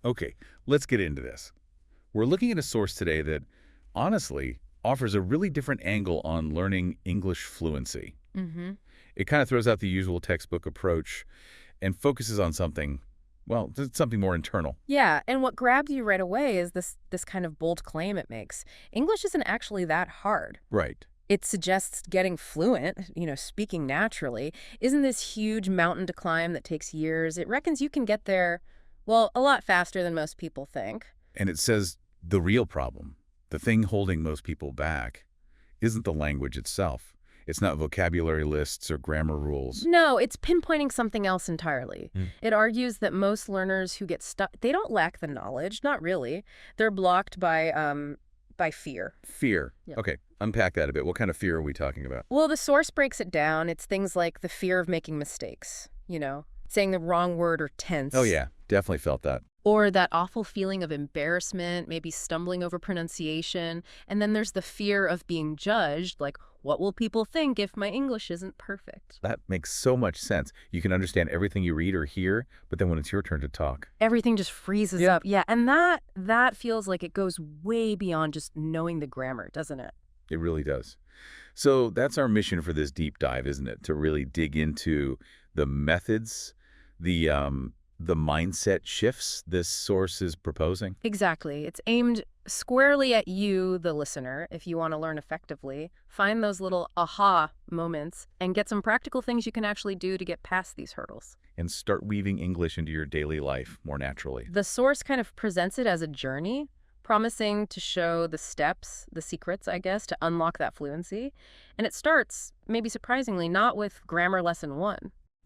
Okay, let's get into this. We're looking at a source today that, honestly, offers a really different angle on learning English fluency. Mm-hmm. It kind of throws out the usual textbook approach and focuses on something, well, something more internal. Yeah, and what grabs you right away is this kind of bold claim it makes. English isn't actually that hard. Right. It suggests getting fluent, speaking naturally, isn't this huge mountain to climb that takes years. It reckons you can get there, well, a lot faster than most people think. And it says the real problem, the thing holding most people back, isn't the language itself. It's not vocabulary lists or grammar rules. No, it's pinpointing something else entirely. Hmm. It argues that most learners who get stuck, they don't lack the knowledge, not really. They're blocked by fear. Fear. Yeah. Okay, unpack that a bit. What kind of fear are we talking about? Well, the source breaks it down. It's things like the fear of making mistakes, saying the wrong word or tense. Oh yeah, definitely felt that. Or that awful feeling of embarrassment, maybe stumbling over pronunciation. And then there's the fear of being judged, like, what will people think if my English isn't perfect? That makes so much sense. You can understand everything you read or hear, but then when it's your turn to talk. Everything just freezes up. Yeah, and that feels like it goes way beyond just knowing the grammar, doesn't it? It really does. So that's our mission for this deep dive, isn't it? To really dig into the methods, the mindset shifts this source is proposing. Exactly. It's aimed squarely at you, the listener, if you want to learn effectively. Find those little aha moments and get some practical things you can actually do to get past these hurdles. And start weaving English into your daily life more naturally. The source kind of presents it as a journey, promising to show the steps, the secrets, I guess, to unlock that fluency. And it starts, maybe surprisingly, not with grammar lesson 1.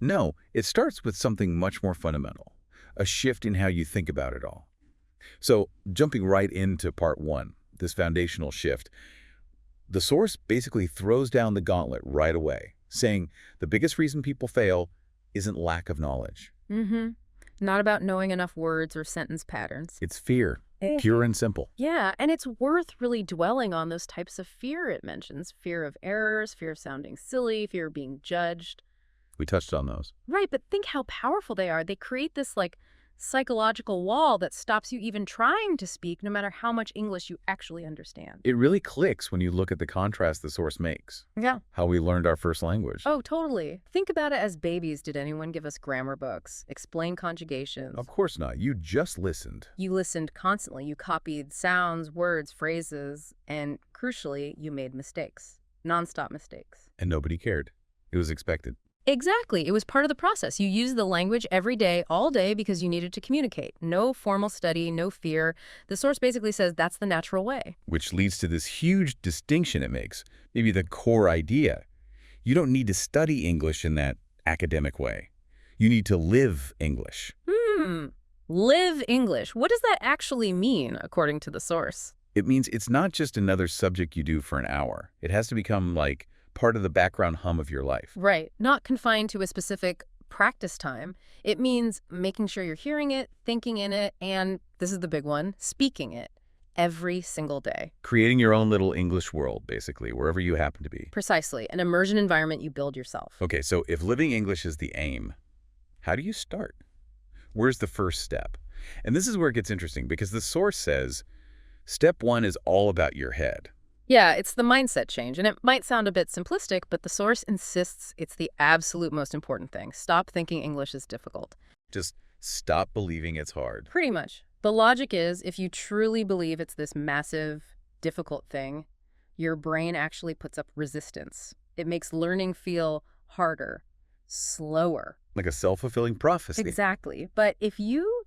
No, it starts with something much more fundamental, a shift in how you think about it all. So jumping right into part 1, this foundational shift, the source basically throws down the gauntlet right away, saying the biggest reason people fail isn't lack of knowledge. Mm-hmm. Not about knowing enough words or sentence patterns. It's fear, pure and simple. Yeah, and it's worth really dwelling on those types of fear it mentions. Fear of errors, fear of sounding silly, fear of being judged. We touched on those. Right, but think how powerful they are. They create this, psychological wall that stops you even trying to speak, no matter how much English you actually understand. It really clicks when you look at the contrast the source makes. Yeah. How we learned our first language. Oh, totally. Think about it as babies. Did anyone give us grammar books, explain conjugations? Of course not. You just listened. You listened constantly. You copied sounds, words, phrases, and crucially, you made mistakes. Nonstop mistakes. And nobody cared. It was expected. Exactly. It was part of the process. You used the language every day, all day, because you needed to communicate. No formal study, no fear. The source basically says that's the natural way. Which leads to this huge distinction it makes, maybe the core idea. You don't need to study English in that academic way. You need to live English. Live English. What does that actually mean, according to the source? It means it's not just another subject you do for an hour. It has to become like part of the background hum of your life. Right. Not confined to a specific practice time. It means making sure you're hearing it, thinking in it, and, this is the big one, speaking it every single day. Creating your own little English world, basically, wherever you happen to be. Precisely. An immersion environment you build yourself. Okay, so if living English is the aim, how do you start? Where's the first step? And this is where it gets interesting, because the source says, step 1 is all about your head. Yeah, it's the mindset change, and it might sound a bit simplistic, but the source insists it's the absolute most important thing. Stop thinking English is difficult. Just stop believing it's hard. Pretty much. The logic is, if you truly believe it's this massive, difficult thing, your brain actually puts up resistance. It makes learning feel harder, slower. Like a self-fulfilling prophecy. Exactly. But if you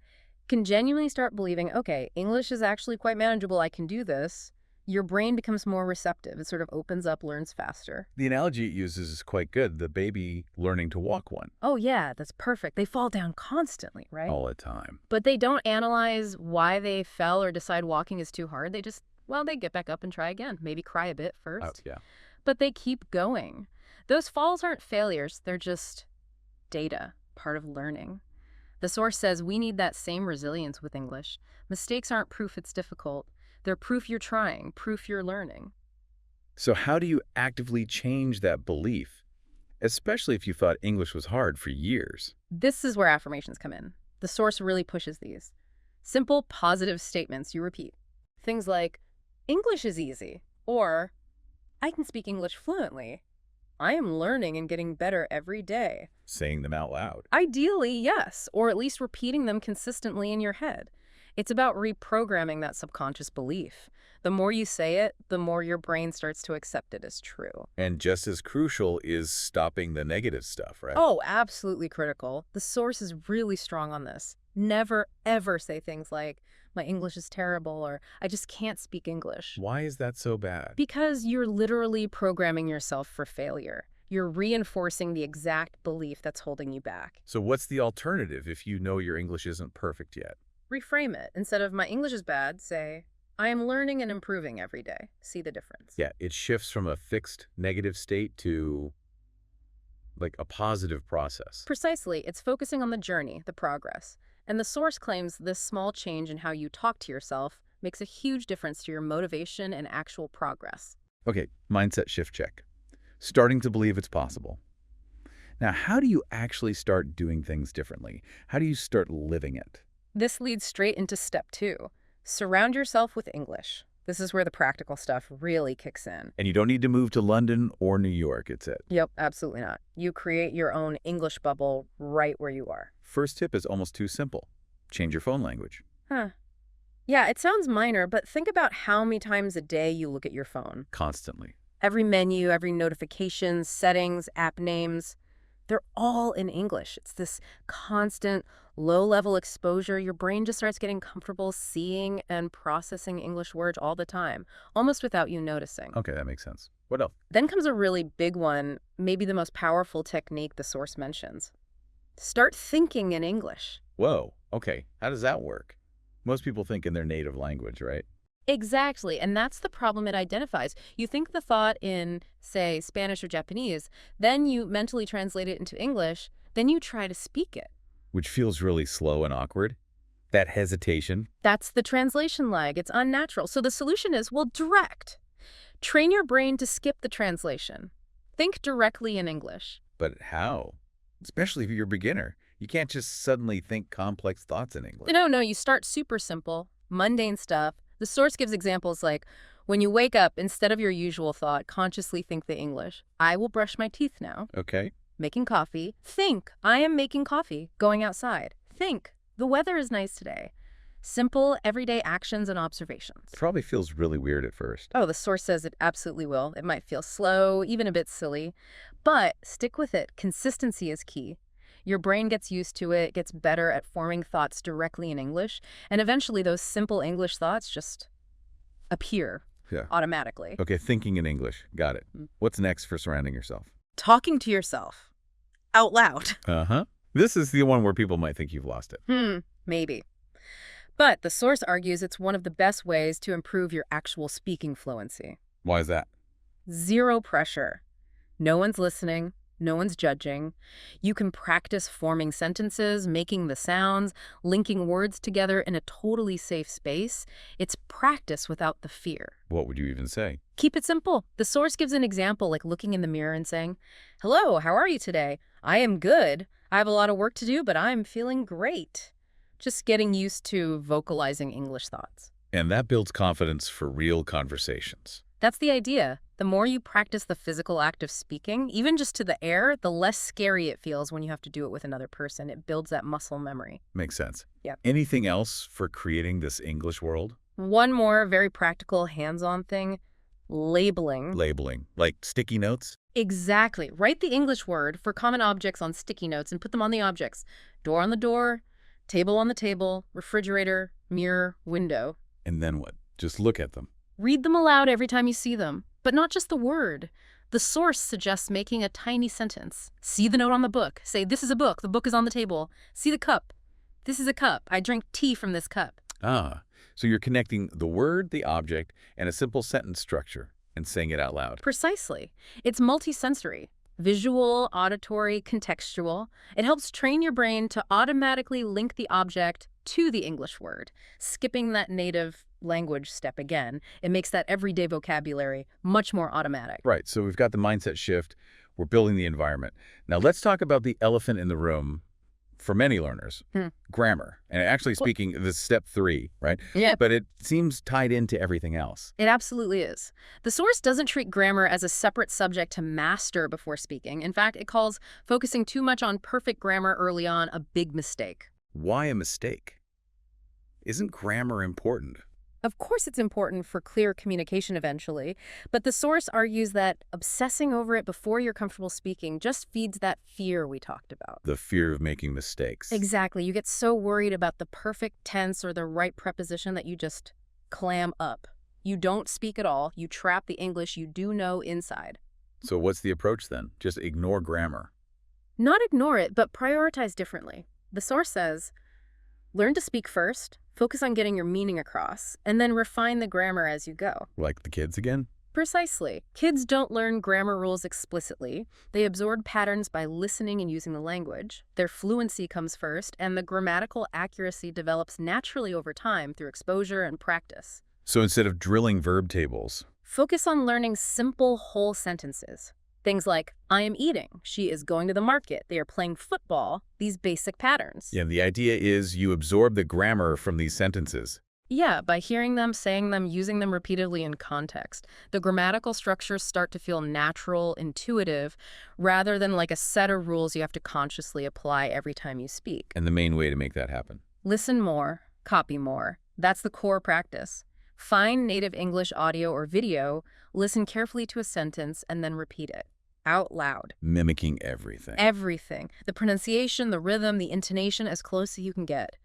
can genuinely start believing, okay, English is actually quite manageable, I can do this, your brain becomes more receptive. It sort of opens up, learns faster. The analogy it uses is quite good. The baby learning to walk one. Oh, yeah, that's perfect. They fall down constantly, right? All the time. But they don't analyze why they fell or decide walking is too hard. They just, they get back up and try again. Maybe cry a bit first. Oh, yeah. But they keep going. Those falls aren't failures. They're just data, part of learning. The source says we need that same resilience with English. Mistakes aren't proof it's difficult. They're proof you're trying, proof you're learning. So how do you actively change that belief, especially if you thought English was hard for years? This is where affirmations come in. The source really pushes these. Simple, positive statements you repeat. Things like, English is easy, or I can speak English fluently. I am learning and getting better every day. Saying them out loud. Ideally, yes, or at least repeating them consistently in your head. It's about reprogramming that subconscious belief. The more you say it, the more your brain starts to accept it as true. And just as crucial is stopping the negative stuff, right? Oh, absolutely critical. The source is really strong on this. Never, ever say things like, my English is terrible, or I just can't speak English. Why is that so bad? Because you're literally programming yourself for failure. You're reinforcing the exact belief that's holding you back. So what's the alternative if you know your English isn't perfect yet? Reframe it. Instead of my English is bad, say, I am learning and improving every day. See the difference. Yeah, it shifts from a fixed negative state to like a positive process. Precisely. It's focusing on the journey, the progress. And the source claims this small change in how you talk to yourself makes a huge difference to your motivation and actual progress. Okay, mindset shift check. Starting to believe it's possible. Now, how do you actually start doing things differently? How do you start living it? This leads straight into step 2. Surround yourself with English. This is where the practical stuff really kicks in. And you don't need to move to London or New York, it said. Yep, absolutely not. You create your own English bubble right where you are. First tip is almost too simple. Change your phone language. Huh. Yeah, it sounds minor, but think about how many times a day you look at your phone. Constantly. Every menu, every notification, settings, app names, they're all in English. It's this constant, low-level exposure. Your brain just starts getting comfortable seeing and processing English words all the time, almost without you noticing. Okay, that makes sense. What else? Then comes a really big one, maybe the most powerful technique the source mentions. Start thinking in English. Whoa, okay. How does that work? Most people think in their native language, right? Exactly, and that's the problem it identifies. You think the thought in, say, Spanish or Japanese, then you mentally translate it into English, then you try to speak it. Which feels really slow and awkward. That hesitation. That's the translation lag. It's unnatural. So the solution is, well, direct. Train your brain to skip the translation. Think directly in English. But how? Especially if you're a beginner. You can't just suddenly think complex thoughts in English. No, you start super simple, mundane stuff. The source gives examples like, when you wake up, instead of your usual thought, consciously think the English. I will brush my teeth now. Okay. Making coffee. Think, I am making coffee. Going outside. Think, the weather is nice today. Simple, everyday actions and observations. Probably feels really weird at first. Oh, the source says it absolutely will. It might feel slow, even a bit silly. But stick with it. Consistency is key. Your brain gets used to it, gets better at forming thoughts directly in English, and eventually those simple English thoughts just appear automatically. Okay, thinking in English. Got it. What's next for surrounding yourself? Talking to yourself. Out loud. Uh-huh. This is the one where people might think you've lost it. Maybe. But the source argues it's one of the best ways to improve your actual speaking fluency. Why is that? Zero pressure. No one's listening. No one's judging. You can practice forming sentences, making the sounds, linking words together in a totally safe space. It's practice without the fear. What would you even say? Keep it simple. The source gives an example like looking in the mirror and saying, hello, how are you today? I am good. I have a lot of work to do, but I'm feeling great. Just getting used to vocalizing English thoughts. And that builds confidence for real conversations. That's the idea. The more you practice the physical act of speaking, even just to the air, the less scary it feels when you have to do it with another person. It builds that muscle memory. Makes sense. Yep. Anything else for creating this English world? One more very practical, hands-on thing, labeling. Labeling, like sticky notes? Exactly. Write the English word for common objects on sticky notes and put them on the objects. Door on the door, table on the table, refrigerator, mirror, window. And then what? Just look at them. Read them aloud every time you see them, but not just the word. The source suggests making a tiny sentence. See the note on the book. Say, this is a book. The book is on the table. See the cup. This is a cup. I drink tea from this cup. Ah, so you're connecting the word, the object, and a simple sentence structure and saying it out loud. Precisely. It's multisensory. Visual, auditory, contextual. It helps train your brain to automatically link the object to the English word, skipping that native language step again. It makes that everyday vocabulary much more automatic. Right, so we've got the mindset shift. We're building the environment. Now let's talk about the elephant in the room, for many learners, grammar. And actually speaking, this is step 3, right? Yeah. But it seems tied into everything else. It absolutely is. The source doesn't treat grammar as a separate subject to master before speaking. In fact, it calls focusing too much on perfect grammar early on a big mistake. Why a mistake? Isn't grammar important? Of course it's important for clear communication eventually, but the source argues that obsessing over it before you're comfortable speaking just feeds that fear we talked about. The fear of making mistakes. Exactly. You get so worried about the perfect tense or the right preposition that you just clam up. You don't speak at all. You trap the English you do know inside. So what's the approach then? Just ignore grammar. Not ignore it, but prioritize differently. The source says, learn to speak first, focus on getting your meaning across, and then refine the grammar as you go. Like the kids again? Precisely. Kids don't learn grammar rules explicitly. They absorb patterns by listening and using the language. Their fluency comes first, and the grammatical accuracy develops naturally over time through exposure and practice. So instead of drilling verb tables, focus on learning simple whole sentences. Things like, I am eating, she is going to the market, they are playing football, these basic patterns. yeah, the idea is you absorb the grammar from these sentences. Yeah, by hearing them, saying them, using them repeatedly in context, the grammatical structures start to feel natural, intuitive, rather than like a set of rules you have to consciously apply every time you speak. And the main way to make that happen? Listen more, copy more. That's the core practice. Find native English audio or video, listen carefully to a sentence, and then repeat it out loud. Mimicking everything. Everything. The pronunciation, the rhythm, the intonation, as close as you can get.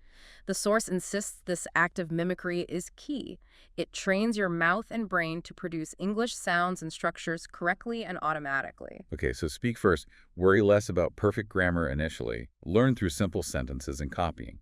The source insists this act of mimicry is key. It trains your mouth and brain to produce English sounds and structures correctly and automatically. Okay, so speak first. Worry less about perfect grammar initially. Learn through simple sentences and copying.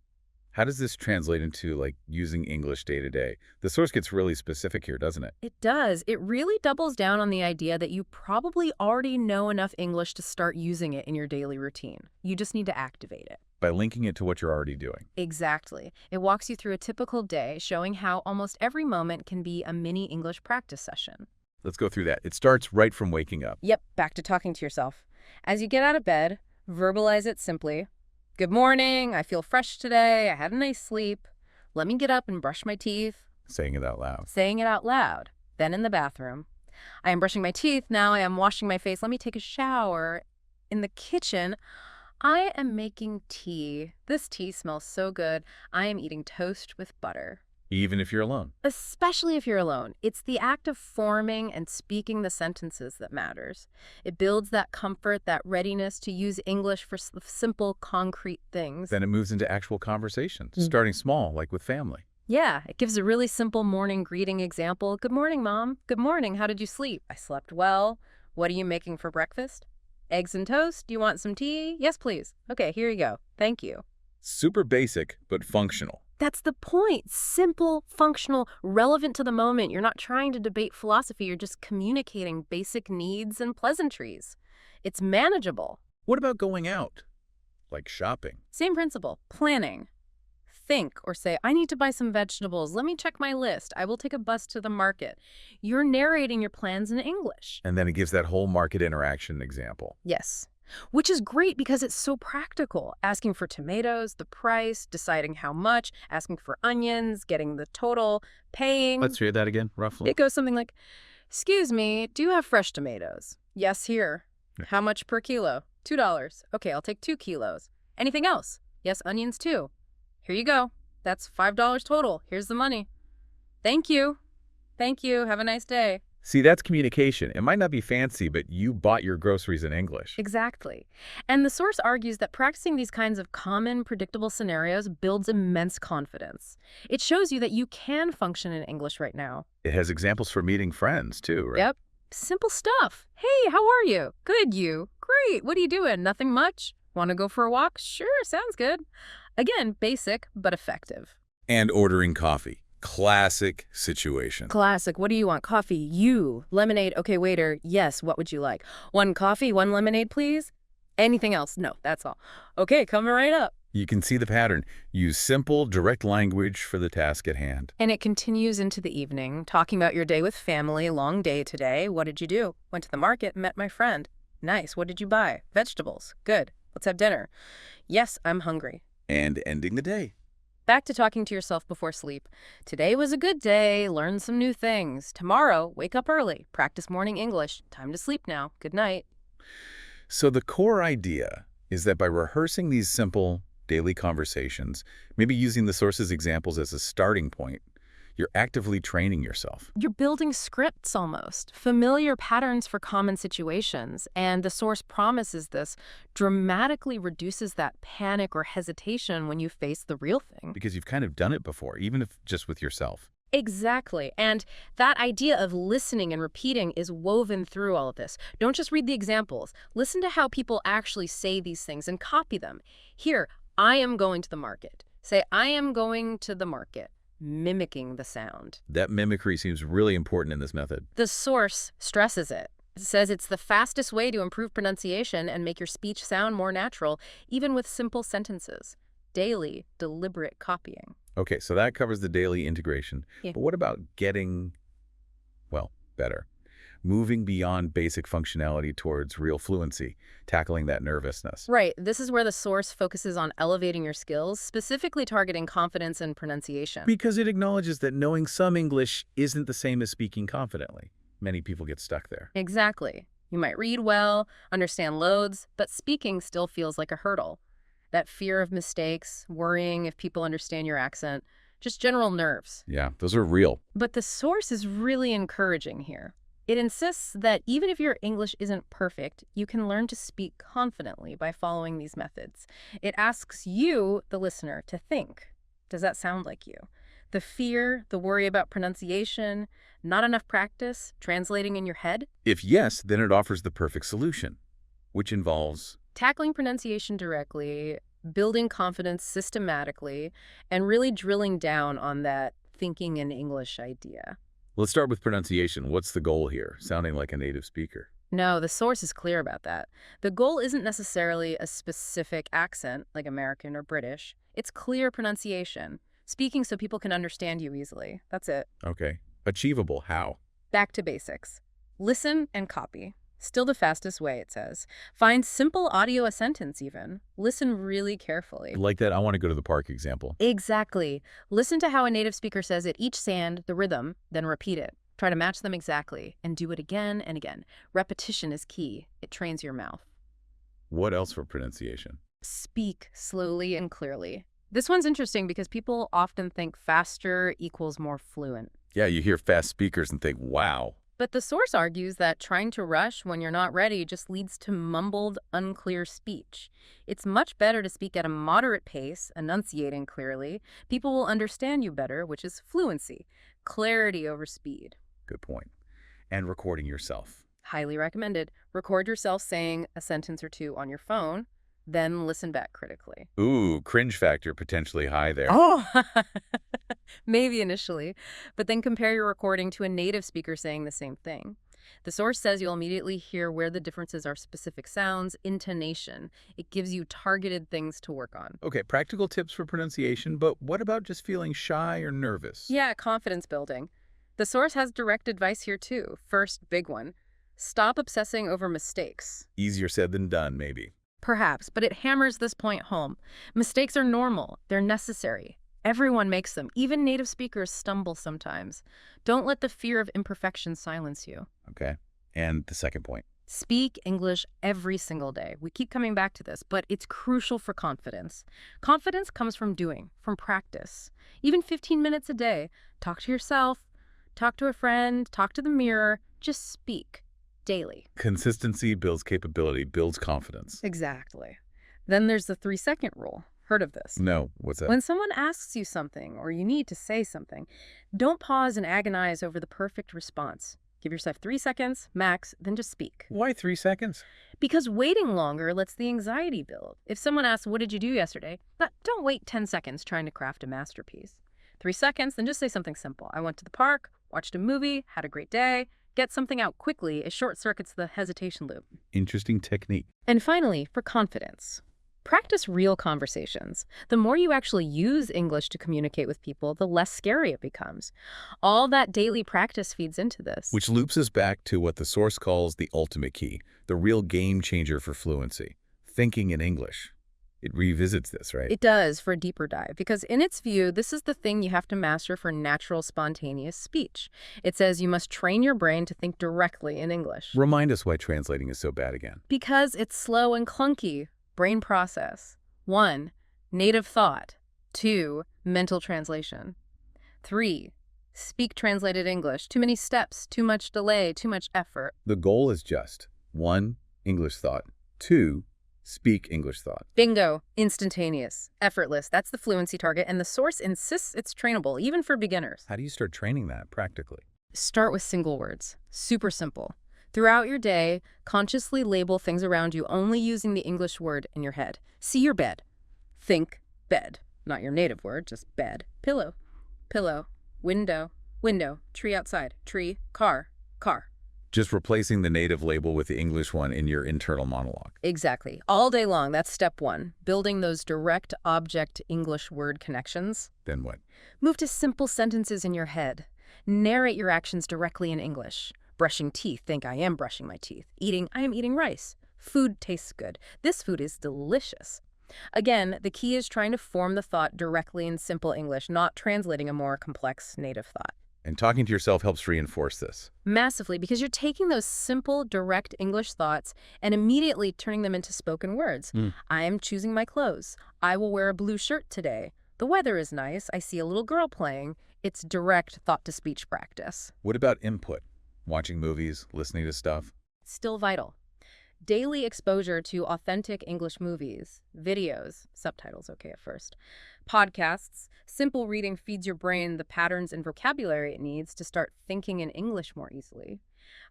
How does this translate into, like, using English day to day? The source gets really specific here, doesn't it? It does. It really doubles down on the idea that you probably already know enough English to start using it in your daily routine. You just need to activate it. By linking it to what you're already doing. Exactly. It walks you through a typical day, showing how almost every moment can be a mini English practice session. Let's go through that. It starts right from waking up. Yep, back to talking to yourself. As you get out of bed, verbalize it simply. Good morning, I feel fresh today, I had a nice sleep. Let me get up and brush my teeth. Saying it out loud. Saying it out loud. Then in the bathroom. I am brushing my teeth, now I am washing my face, let me take a shower. In the kitchen, I am making tea. This tea smells so good. I am eating toast with butter. Even if you're alone. Especially if you're alone. It's the act of forming and speaking the sentences that matters. It builds that comfort, that readiness to use English for simple, concrete things. Then it moves into actual conversations, starting small, like with family. Yeah, it gives a really simple morning greeting example. Good morning, Mom. Good morning. How did you sleep? I slept well. What are you making for breakfast? Eggs and toast. Do you want some tea? Yes, please. Okay, here you go. Thank you. Super basic, but functional. That's the point. Simple, functional, relevant to the moment. You're not trying to debate philosophy. You're just communicating basic needs and pleasantries. It's manageable. What about going out? Like shopping? Same principle. Planning. Think or say, I need to buy some vegetables. Let me check my list. I will take a bus to the market. You're narrating your plans in English. And then it gives that whole market interaction example. Yes. Which is great because it's so practical. Asking for tomatoes, the price, deciding how much, asking for onions, getting the total, paying. Let's hear that again, roughly. It goes something like, excuse me, do you have fresh tomatoes? Yes, here. How much per kilo? $2. Okay, I'll take 2 kilos. Anything else? Yes, onions too. Here you go. That's $5 total. Here's the money. Thank you. Thank you. Have a nice day. See, that's communication. It might not be fancy, but you bought your groceries in English. Exactly. And the source argues that practicing these kinds of common, predictable scenarios builds immense confidence. It shows you that you can function in English right now. It has examples for meeting friends, too, right? Yep. Simple stuff. Hey, how are you? Good, you. Great. What are you doing? Nothing much? Want to go for a walk? Sure, sounds good. Again, basic, but effective. And ordering coffee. Classic situation. Classic. What do you want? Coffee. You. Lemonade. Okay, waiter. Yes, what would you like? 1 coffee, 1 lemonade, please? Anything else? No, that's all. Okay, coming right up. You can see the pattern. Use simple, direct language for the task at hand. And it continues into the evening, talking about your day with family. Long day today. What did you do? Went to the market, met my friend. Nice. What did you buy? Vegetables. Good. Let's have dinner. Yes, I'm hungry. And ending the day. Back to talking to yourself before sleep. Today was a good day. Learn some new things. Tomorrow, wake up early. Practice morning English. Time to sleep now. Good night. So the core idea is that by rehearsing these simple daily conversations, maybe using the source's examples as a starting point, you're actively training yourself. You're building scripts almost, familiar patterns for common situations, and the source promises this dramatically reduces that panic or hesitation when you face the real thing. Because you've kind of done it before, even if just with yourself. Exactly. And that idea of listening and repeating is woven through all of this. Don't just read the examples. Listen to how people actually say these things and copy them. Here, I am going to the market. Say, I am going to the market. Mimicking the sound. That mimicry seems really important in this method. The source stresses it. It says it's the fastest way to improve pronunciation and make your speech sound more natural, even with simple sentences. Daily, deliberate copying. Okay, so that covers the daily integration. Yeah. But what about getting, well, better? Moving beyond basic functionality towards real fluency, tackling that nervousness. Right. This is where the source focuses on elevating your skills, specifically targeting confidence and pronunciation. Because it acknowledges that knowing some English isn't the same as speaking confidently. Many people get stuck there. Exactly. You might read well, understand loads, but speaking still feels like a hurdle. That fear of mistakes, worrying if people understand your accent, just general nerves. Yeah, those are real. But the source is really encouraging here. It insists that even if your English isn't perfect, you can learn to speak confidently by following these methods. It asks you, the listener, to think. Does that sound like you? The fear, the worry about pronunciation, not enough practice, translating in your head? If yes, then it offers the perfect solution, which involves Tackling pronunciation directly, building confidence systematically, and really drilling down on that thinking in English idea. Let's start with pronunciation. What's the goal here? Sounding like a native speaker. No, the source is clear about that. The goal isn't necessarily a specific accent, like American or British. It's clear pronunciation, speaking so people can understand you easily. That's it. Okay. Achievable. How? Back to basics. Listen and copy. Still the fastest way, it says. Find simple audio a sentence even. Listen really carefully. Like that I want to go to the park example. Exactly. Listen to how a native speaker says it each sound, the rhythm, then repeat it. Try to match them exactly, and do it again and again. Repetition is key. It trains your mouth. What else for pronunciation? Speak slowly and clearly. This one's interesting because people often think faster equals more fluent. Yeah, you hear fast speakers and think, wow. But the source argues that trying to rush when you're not ready just leads to mumbled, unclear speech. It's much better to speak at a moderate pace, enunciating clearly. People will understand you better, which is fluency. Clarity over speed. Good point. And recording yourself. Highly recommended. Record yourself saying a sentence or two on your phone, then listen back critically. Ooh, cringe factor potentially high there. Oh, maybe initially, but then compare your recording to a native speaker saying the same thing. The source says you'll immediately hear where the differences are specific sounds, intonation. It gives you targeted things to work on. Okay, practical tips for pronunciation, but what about just feeling shy or nervous? Yeah, confidence building. The source has direct advice here too. First, big one. Stop obsessing over mistakes. Easier said than done, maybe. Perhaps, but it hammers this point home. Mistakes are normal. They're necessary. Everyone makes them. Even native speakers stumble sometimes. Don't let the fear of imperfection silence you. Okay. And the second point. Speak English every single day. We keep coming back to this, but it's crucial for confidence. Confidence comes from doing, from practice. Even 15 minutes a day. Talk to yourself, talk to a friend, talk to the mirror. Just speak. Daily. Consistency builds capability, builds confidence. Exactly. Then there's the 3-second rule. Heard of this? No, what's that? When someone asks you something or you need to say something, don't pause and agonize over the perfect response. Give yourself 3 seconds, max, then just speak. Why 3 seconds? Because waiting longer lets the anxiety build. If someone asks, what did you do yesterday? Don't wait 10 seconds trying to craft a masterpiece. 3 seconds, then just say something simple. I went to the park, watched a movie, had a great day. Get something out quickly. It short circuits the hesitation loop. Interesting technique. And finally, for confidence. Practice real conversations. The more you actually use English to communicate with people, the less scary it becomes. All that daily practice feeds into this. Which loops us back to what the source calls the ultimate key, the real game changer for fluency. Thinking in English. It revisits this, right? It does for a deeper dive, because in its view, this is the thing you have to master for natural, spontaneous speech. It says you must train your brain to think directly in English. Remind us why translating is so bad again. Because it's slow and clunky. Brain process. 1. Native thought. 2. Mental translation. 3. Speak translated English. Too many steps, too much delay, too much effort. The goal is just 1. English thought. 2. Speak English thought. Bingo. Instantaneous. Effortless. That's the fluency target, and the source insists it's trainable, even for beginners. How do you start training that practically? Start with single words. Super simple. Throughout your day, consciously label things around you only using the English word in your head. See your bed. Think bed. Not your native word, just bed. Pillow. Pillow. Window. Window. Tree outside. Tree. Car. Car. Just replacing the native label with the English one in your internal monologue. Exactly. All day long. That's step 1. Building those direct object English word connections. Then what? Move to simple sentences in your head. Narrate your actions directly in English. Brushing teeth. Think, I am brushing my teeth. Eating. I am eating rice. Food tastes good. This food is delicious. Again, the key is trying to form the thought directly in simple English, not translating a more complex native thought. And talking to yourself helps reinforce this. Massively, because you're taking those simple, direct English thoughts and immediately turning them into spoken words. I am choosing my clothes. I will wear a blue shirt today. The weather is nice. I see a little girl playing. It's direct thought-to-speech practice. What about input? Watching movies, listening to stuff? Still vital. Daily exposure to authentic English movies, videos, subtitles okay at first, podcasts, simple reading feeds your brain the patterns and vocabulary it needs to start thinking in English more easily.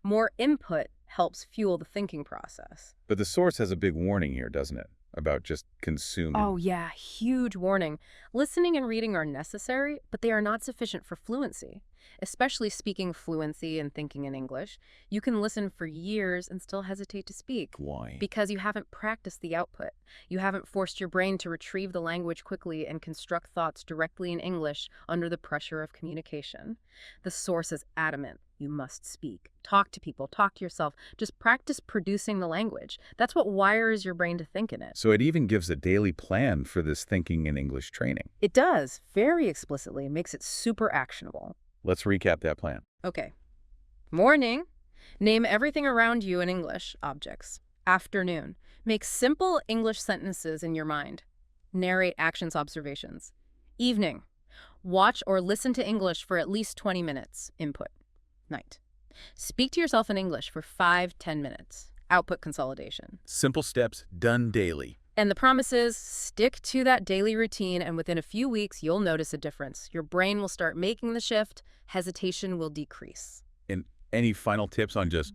More input helps fuel the thinking process. But the source has a big warning here, doesn't it? About just consuming. Oh yeah, huge warning. Listening and reading are necessary, but they are not sufficient for fluency. Especially speaking fluency and thinking in English, you can listen for years and still hesitate to speak. Why? Because you haven't practiced the output. You haven't forced your brain to retrieve the language quickly and construct thoughts directly in English under the pressure of communication. The source is adamant. You must speak. Talk to people. Talk to yourself. Just practice producing the language. That's what wires your brain to think in it. So it even gives a daily plan for this thinking in English training. It does, very explicitly. Makes it super actionable. Let's recap that plan. Okay. Morning. Name everything around you in English objects. Afternoon. Make simple English sentences in your mind. Narrate actions, observations. Evening. Watch or listen to English for at least 20 minutes. Input. Night. Speak to yourself in English for 5-10 minutes. Output consolidation. Simple steps done daily. And the promise is, stick to that daily routine, and within a few weeks, you'll notice a difference. Your brain will start making the shift. Hesitation will decrease. And any final tips on just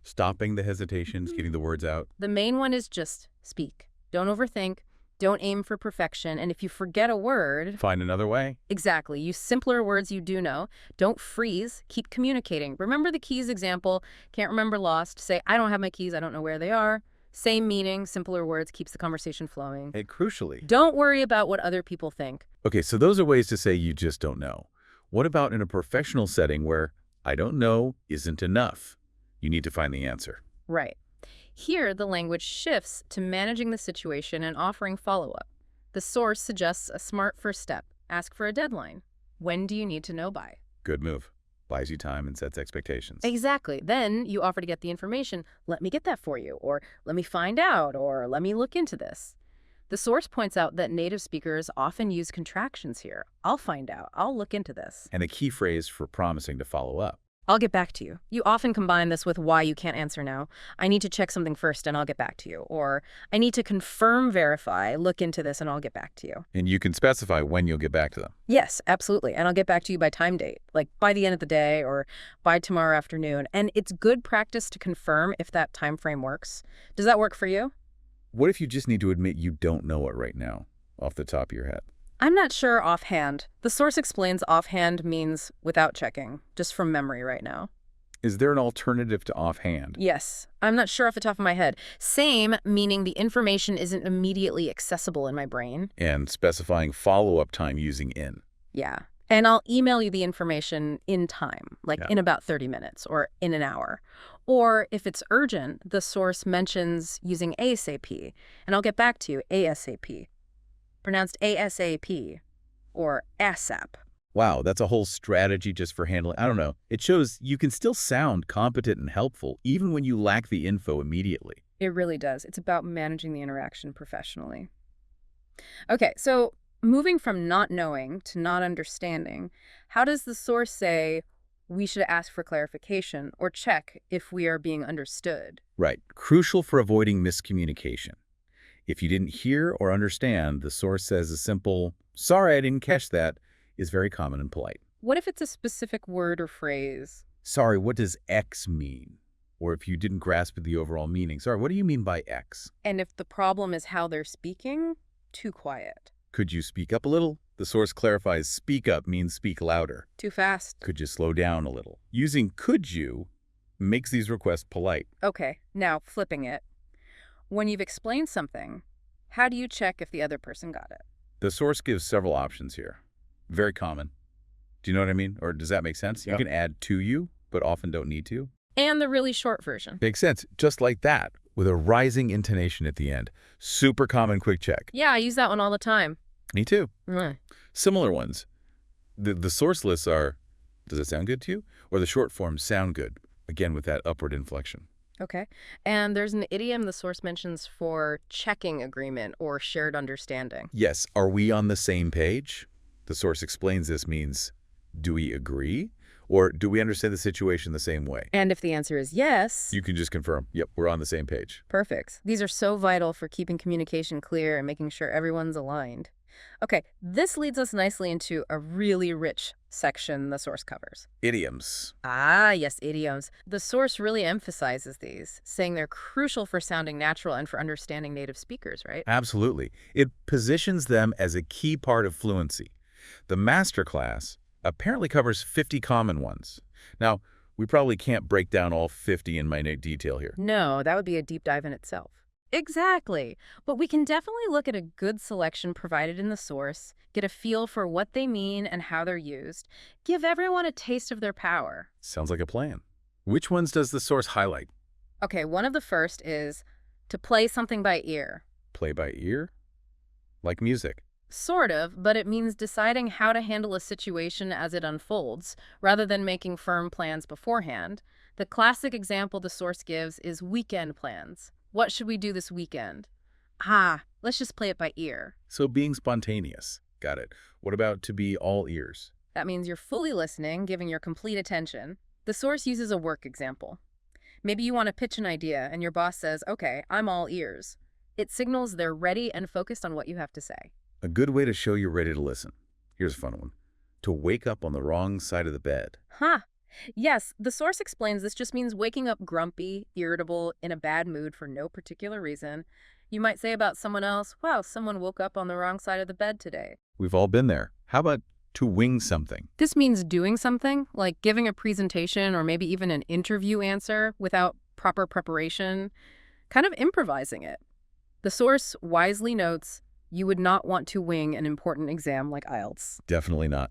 stopping the hesitations, getting the words out? The main one is just speak. Don't overthink. Don't aim for perfection. And if you forget a word... Find another way. Exactly. Use simpler words you do know. Don't freeze. Keep communicating. Remember the keys example. Can't remember lost. Say, I don't have my keys. I don't know where they are. Same meaning, simpler words, keeps the conversation flowing. And crucially... Don't worry about what other people think. Okay, so those are ways to say you just don't know. What about in a professional setting where I don't know isn't enough? You need to find the answer. Right. Here, the language shifts to managing the situation and offering follow-up. The source suggests a smart first step. Ask for a deadline. When do you need to know by? Good move. Buys you time and sets expectations. Exactly. Then you offer to get the information. Let me get that for you, or let me find out, or let me look into this. The source points out that native speakers often use contractions here. I'll find out. I'll look into this. And a key phrase for promising to follow up. I'll get back to you. You often combine this with why you can't answer now. I need to check something first and I'll get back to you. Or I need to confirm, verify, look into this and I'll get back to you. And you can specify when you'll get back to them. Yes, absolutely. And I'll get back to you by time date, like by the end of the day or by tomorrow afternoon. And it's good practice to confirm if that time frame works. Does that work for you? What if you just need to admit you don't know it right now, off the top of your head? I'm not sure offhand. The source explains offhand means without checking, just from memory right now. Is there an alternative to offhand? Yes. I'm not sure off the top of my head. Same, meaning the information isn't immediately accessible in my brain. And specifying follow-up time using in. Yeah. And I'll email you the information in time, like in about 30 minutes or in an hour. Or if it's urgent, the source mentions using ASAP, and I'll get back to you, ASAP. Pronounced ASAP or ASAP. Wow, that's a whole strategy just for handling. I don't know. It shows you can still sound competent and helpful even when you lack the info immediately. It really does. It's about managing the interaction professionally. Okay, so moving from not knowing to not understanding, how does the source say we should ask for clarification or check if we are being understood? Right. Crucial for avoiding miscommunication. If you didn't hear or understand, the source says a simple, "Sorry, I didn't catch that," is very common and polite. What if it's a specific word or phrase? "Sorry, what does X mean?" Or if you didn't grasp the overall meaning, "Sorry, what do you mean by X?" And if the problem is how they're speaking, too quiet. "Could you speak up a little?" The source clarifies speak up means speak louder. Too fast. "Could you slow down a little?" Using "could you" makes these requests polite. Okay, now flipping it. When you've explained something, how do you check if the other person got it? The source gives several options here. Very common. Do you know what I mean? Or does that make sense? Yep. You can add "to you," but often don't need to. And the really short version. Makes sense. Just like that, with a rising intonation at the end. Super common quick check. Yeah, I use that one all the time. Me too. Mm. Similar ones. The source lists are, "Does it sound good to you?" Or the short form, "sound good." Again, with that upward inflection. Okay. And there's an idiom the source mentions for checking agreement or shared understanding. Yes, "Are we on the same page?" The source explains this means, do we agree? Or do we understand the situation the same way? And if the answer is yes, You can just confirm, yep, we're on the same page. perfect. These are so vital for keeping communication clear and making sure everyone's aligned. Okay, this leads us nicely into a really rich section the source covers. Idioms. Ah, yes, idioms. The source really emphasizes these, saying they're crucial for sounding natural and for understanding native speakers, right? Absolutely. It positions them as a key part of fluency. The Masterclass apparently covers 50 common ones. Now, we probably can't break down all 50 in minute detail here. No, that would be a deep dive in itself. Exactly. But we can definitely look at a good selection provided in the source, get a feel for what they mean and how they're used, give everyone a taste of their power. Sounds like a plan. Which ones does the source highlight? Okay, one of the first is to play something by ear. Play by ear? Like music. Sort of, but it means deciding how to handle a situation as it unfolds, rather than making firm plans beforehand. The classic example the source gives is weekend plans. What should we do this weekend? Let's just play it by ear. So being spontaneous. Got it. What about to be all ears? That means you're fully listening, giving your complete attention. The source uses a work example. Maybe you want to pitch an idea and your boss says, "Okay, I'm all ears." It signals they're ready and focused on what you have to say. A good way to show you're ready to listen. Here's a fun one. To wake up on the wrong side of the bed. Yes, the source explains this just means waking up grumpy, irritable, in a bad mood for no particular reason. You might say about someone else, "Wow, someone woke up on the wrong side of the bed today." We've all been there. How about to wing something? This means doing something, like giving a presentation or maybe even an interview answer without proper preparation, kind of improvising it. The source wisely notes you would not want to wing an important exam like IELTS. Definitely not.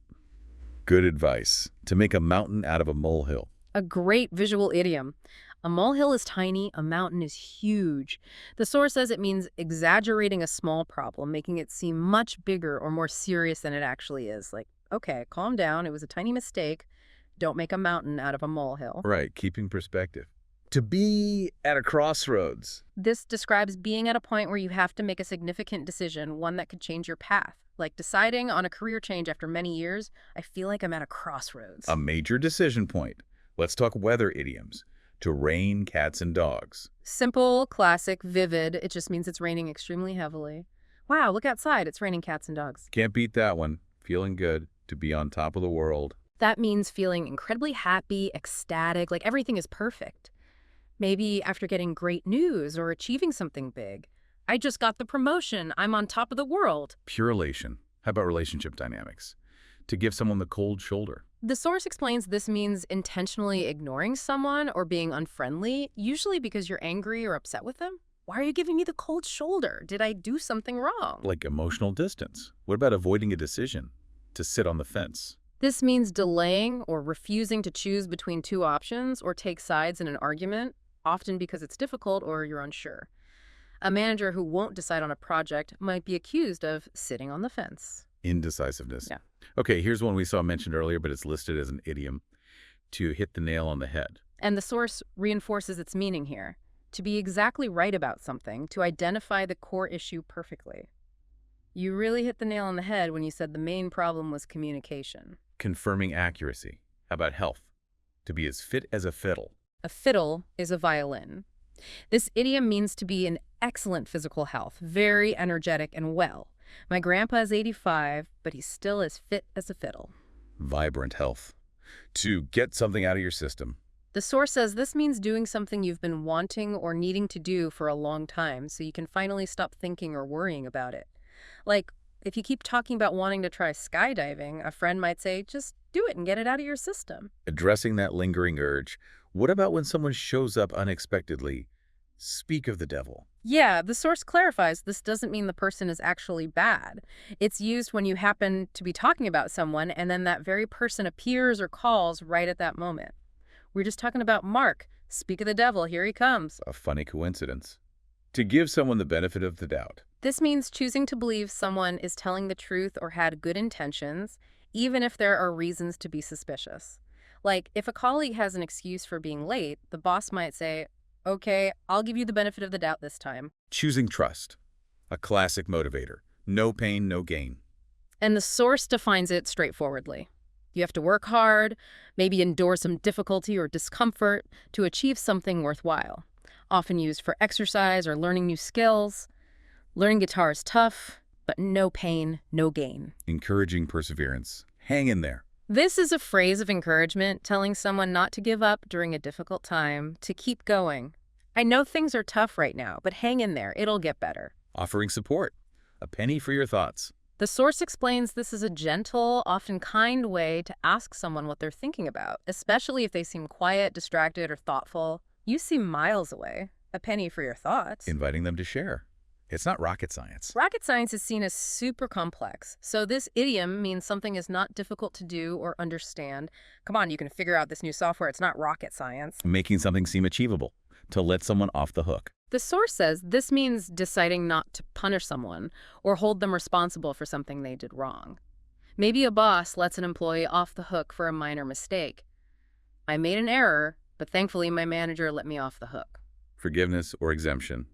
Good advice. To make a mountain out of a molehill. A great visual idiom. A molehill is tiny, a mountain is huge. The source says it means exaggerating a small problem, making it seem much bigger or more serious than it actually is. Like, okay, calm down, it was a tiny mistake. Don't make a mountain out of a molehill. Right, keeping perspective. To be at a crossroads. This describes being at a point where you have to make a significant decision, one that could change your path. Like deciding on a career change after many years, I feel like I'm at a crossroads. A major decision point. Let's talk weather idioms. To rain cats and dogs. Simple, classic, vivid. It just means it's raining extremely heavily. Wow, look outside. It's raining cats and dogs. Can't beat that one. Feeling good. To be on top of the world. That means feeling incredibly happy, ecstatic, like everything is perfect. Maybe after getting great news or achieving something big. I just got the promotion. I'm on top of the world. Pure elation. How about relationship dynamics? To give someone the cold shoulder. The source explains this means intentionally ignoring someone or being unfriendly, usually because you're angry or upset with them. Why are you giving me the cold shoulder? Did I do something wrong? Like emotional distance. What about avoiding a decision? To sit on the fence. This means delaying or refusing to choose between two options or take sides in an argument, often because it's difficult or you're unsure. A manager who won't decide on a project might be accused of sitting on the fence. Indecisiveness. Yeah. Okay, here's one we saw mentioned earlier, but it's listed as an idiom: to hit the nail on the head. And the source reinforces its meaning here: to be exactly right about something, to identify the core issue perfectly. You really hit the nail on the head when you said the main problem was communication. Confirming accuracy. How about health? To be as fit as a fiddle. A fiddle is a violin. This idiom means to be in excellent physical health, very energetic and well. My grandpa is 85, but he's still as fit as a fiddle. Vibrant health. To get something out of your system. The source says this means doing something you've been wanting or needing to do for a long time so you can finally stop thinking or worrying about it. Like, if you keep talking about wanting to try skydiving, a friend might say, just do it and get it out of your system. Addressing that lingering urge. What about when someone shows up unexpectedly? Speak of the devil. Yeah, the source clarifies this doesn't mean the person is actually bad. It's used when you happen to be talking about someone and then that very person appears or calls right at that moment. We're just talking about Mark. Speak of the devil, here he comes. A funny coincidence. To give someone the benefit of the doubt. This means choosing to believe someone is telling the truth or had good intentions, even if there are reasons to be suspicious. Like, if a colleague has an excuse for being late, the boss might say, okay, I'll give you the benefit of the doubt this time. Choosing trust. A classic motivator. No pain, no gain. And the source defines it straightforwardly. You have to work hard, maybe endure some difficulty or discomfort to achieve something worthwhile. Often used for exercise or learning new skills. Learning guitar is tough, but no pain, no gain. Encouraging perseverance. Hang in there. This is a phrase of encouragement telling someone not to give up during a difficult time, to keep going. I know things are tough right now, but hang in there. It'll get better. Offering support. A penny for your thoughts. The source explains this is a gentle, often kind way to ask someone what they're thinking about, especially if they seem quiet, distracted, or thoughtful. You seem miles away. A penny for your thoughts. Inviting them to share. It's not rocket science. Rocket science is seen as super complex, so this idiom means something is not difficult to do or understand. Come on, you can figure out this new software. It's not rocket science. Making something seem achievable. To let someone off the hook. The source says this means deciding not to punish someone or hold them responsible for something they did wrong. Maybe a boss lets an employee off the hook for a minor mistake. I made an error, but thankfully my manager let me off the hook. Forgiveness or exemption.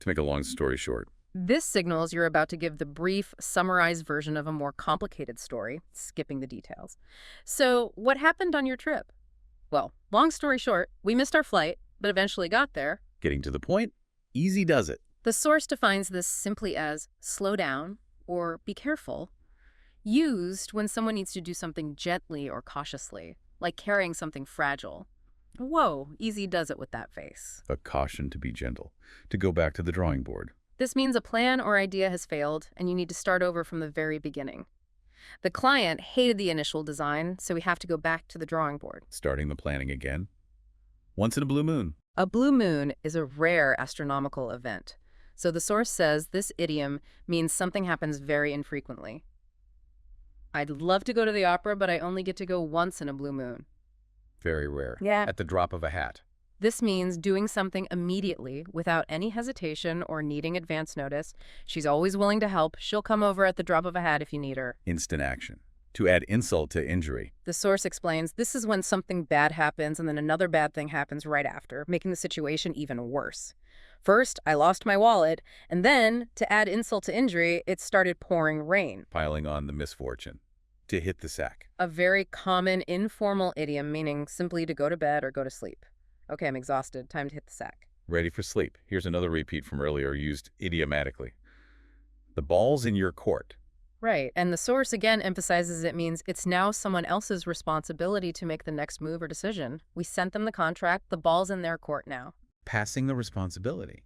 To make a long story short. This signals you're about to give the brief, summarized version of a more complicated story, skipping the details. So, what happened on your trip? Well, long story short, we missed our flight, but eventually got there. Getting to the point, easy does it. The source defines this simply as slow down or be careful, used when someone needs to do something gently or cautiously, like carrying something fragile. Whoa, easy does it with that face. A caution to be gentle. To go back to the drawing board. This means a plan or idea has failed and you need to start over from the very beginning. The client hated the initial design, so we have to go back to the drawing board. Starting the planning again. Once in a blue moon. A blue moon is a rare astronomical event, so the source says this idiom means something happens very infrequently. I'd love to go to the opera, but I only get to go once in a blue moon. Very rare. Yeah. At the drop of a hat. This means doing something immediately without any hesitation or needing advance notice. She's always willing to help. She'll come over at the drop of a hat if you need her. Instant action. To add insult to injury. The source explains this is when something bad happens and then another bad thing happens right after, making the situation even worse. First, I lost my wallet, and then, to add insult to injury, it started pouring rain. Piling on the misfortune. To hit the sack. A very common informal idiom meaning simply to go to bed or go to sleep. Okay, I'm exhausted. Time to hit the sack. Ready for sleep. Here's another repeat from earlier used idiomatically. The ball's in your court. Right, and the source again emphasizes it means it's now someone else's responsibility to make the next move or decision. We sent them the contract, the ball's in their court now. Passing the responsibility.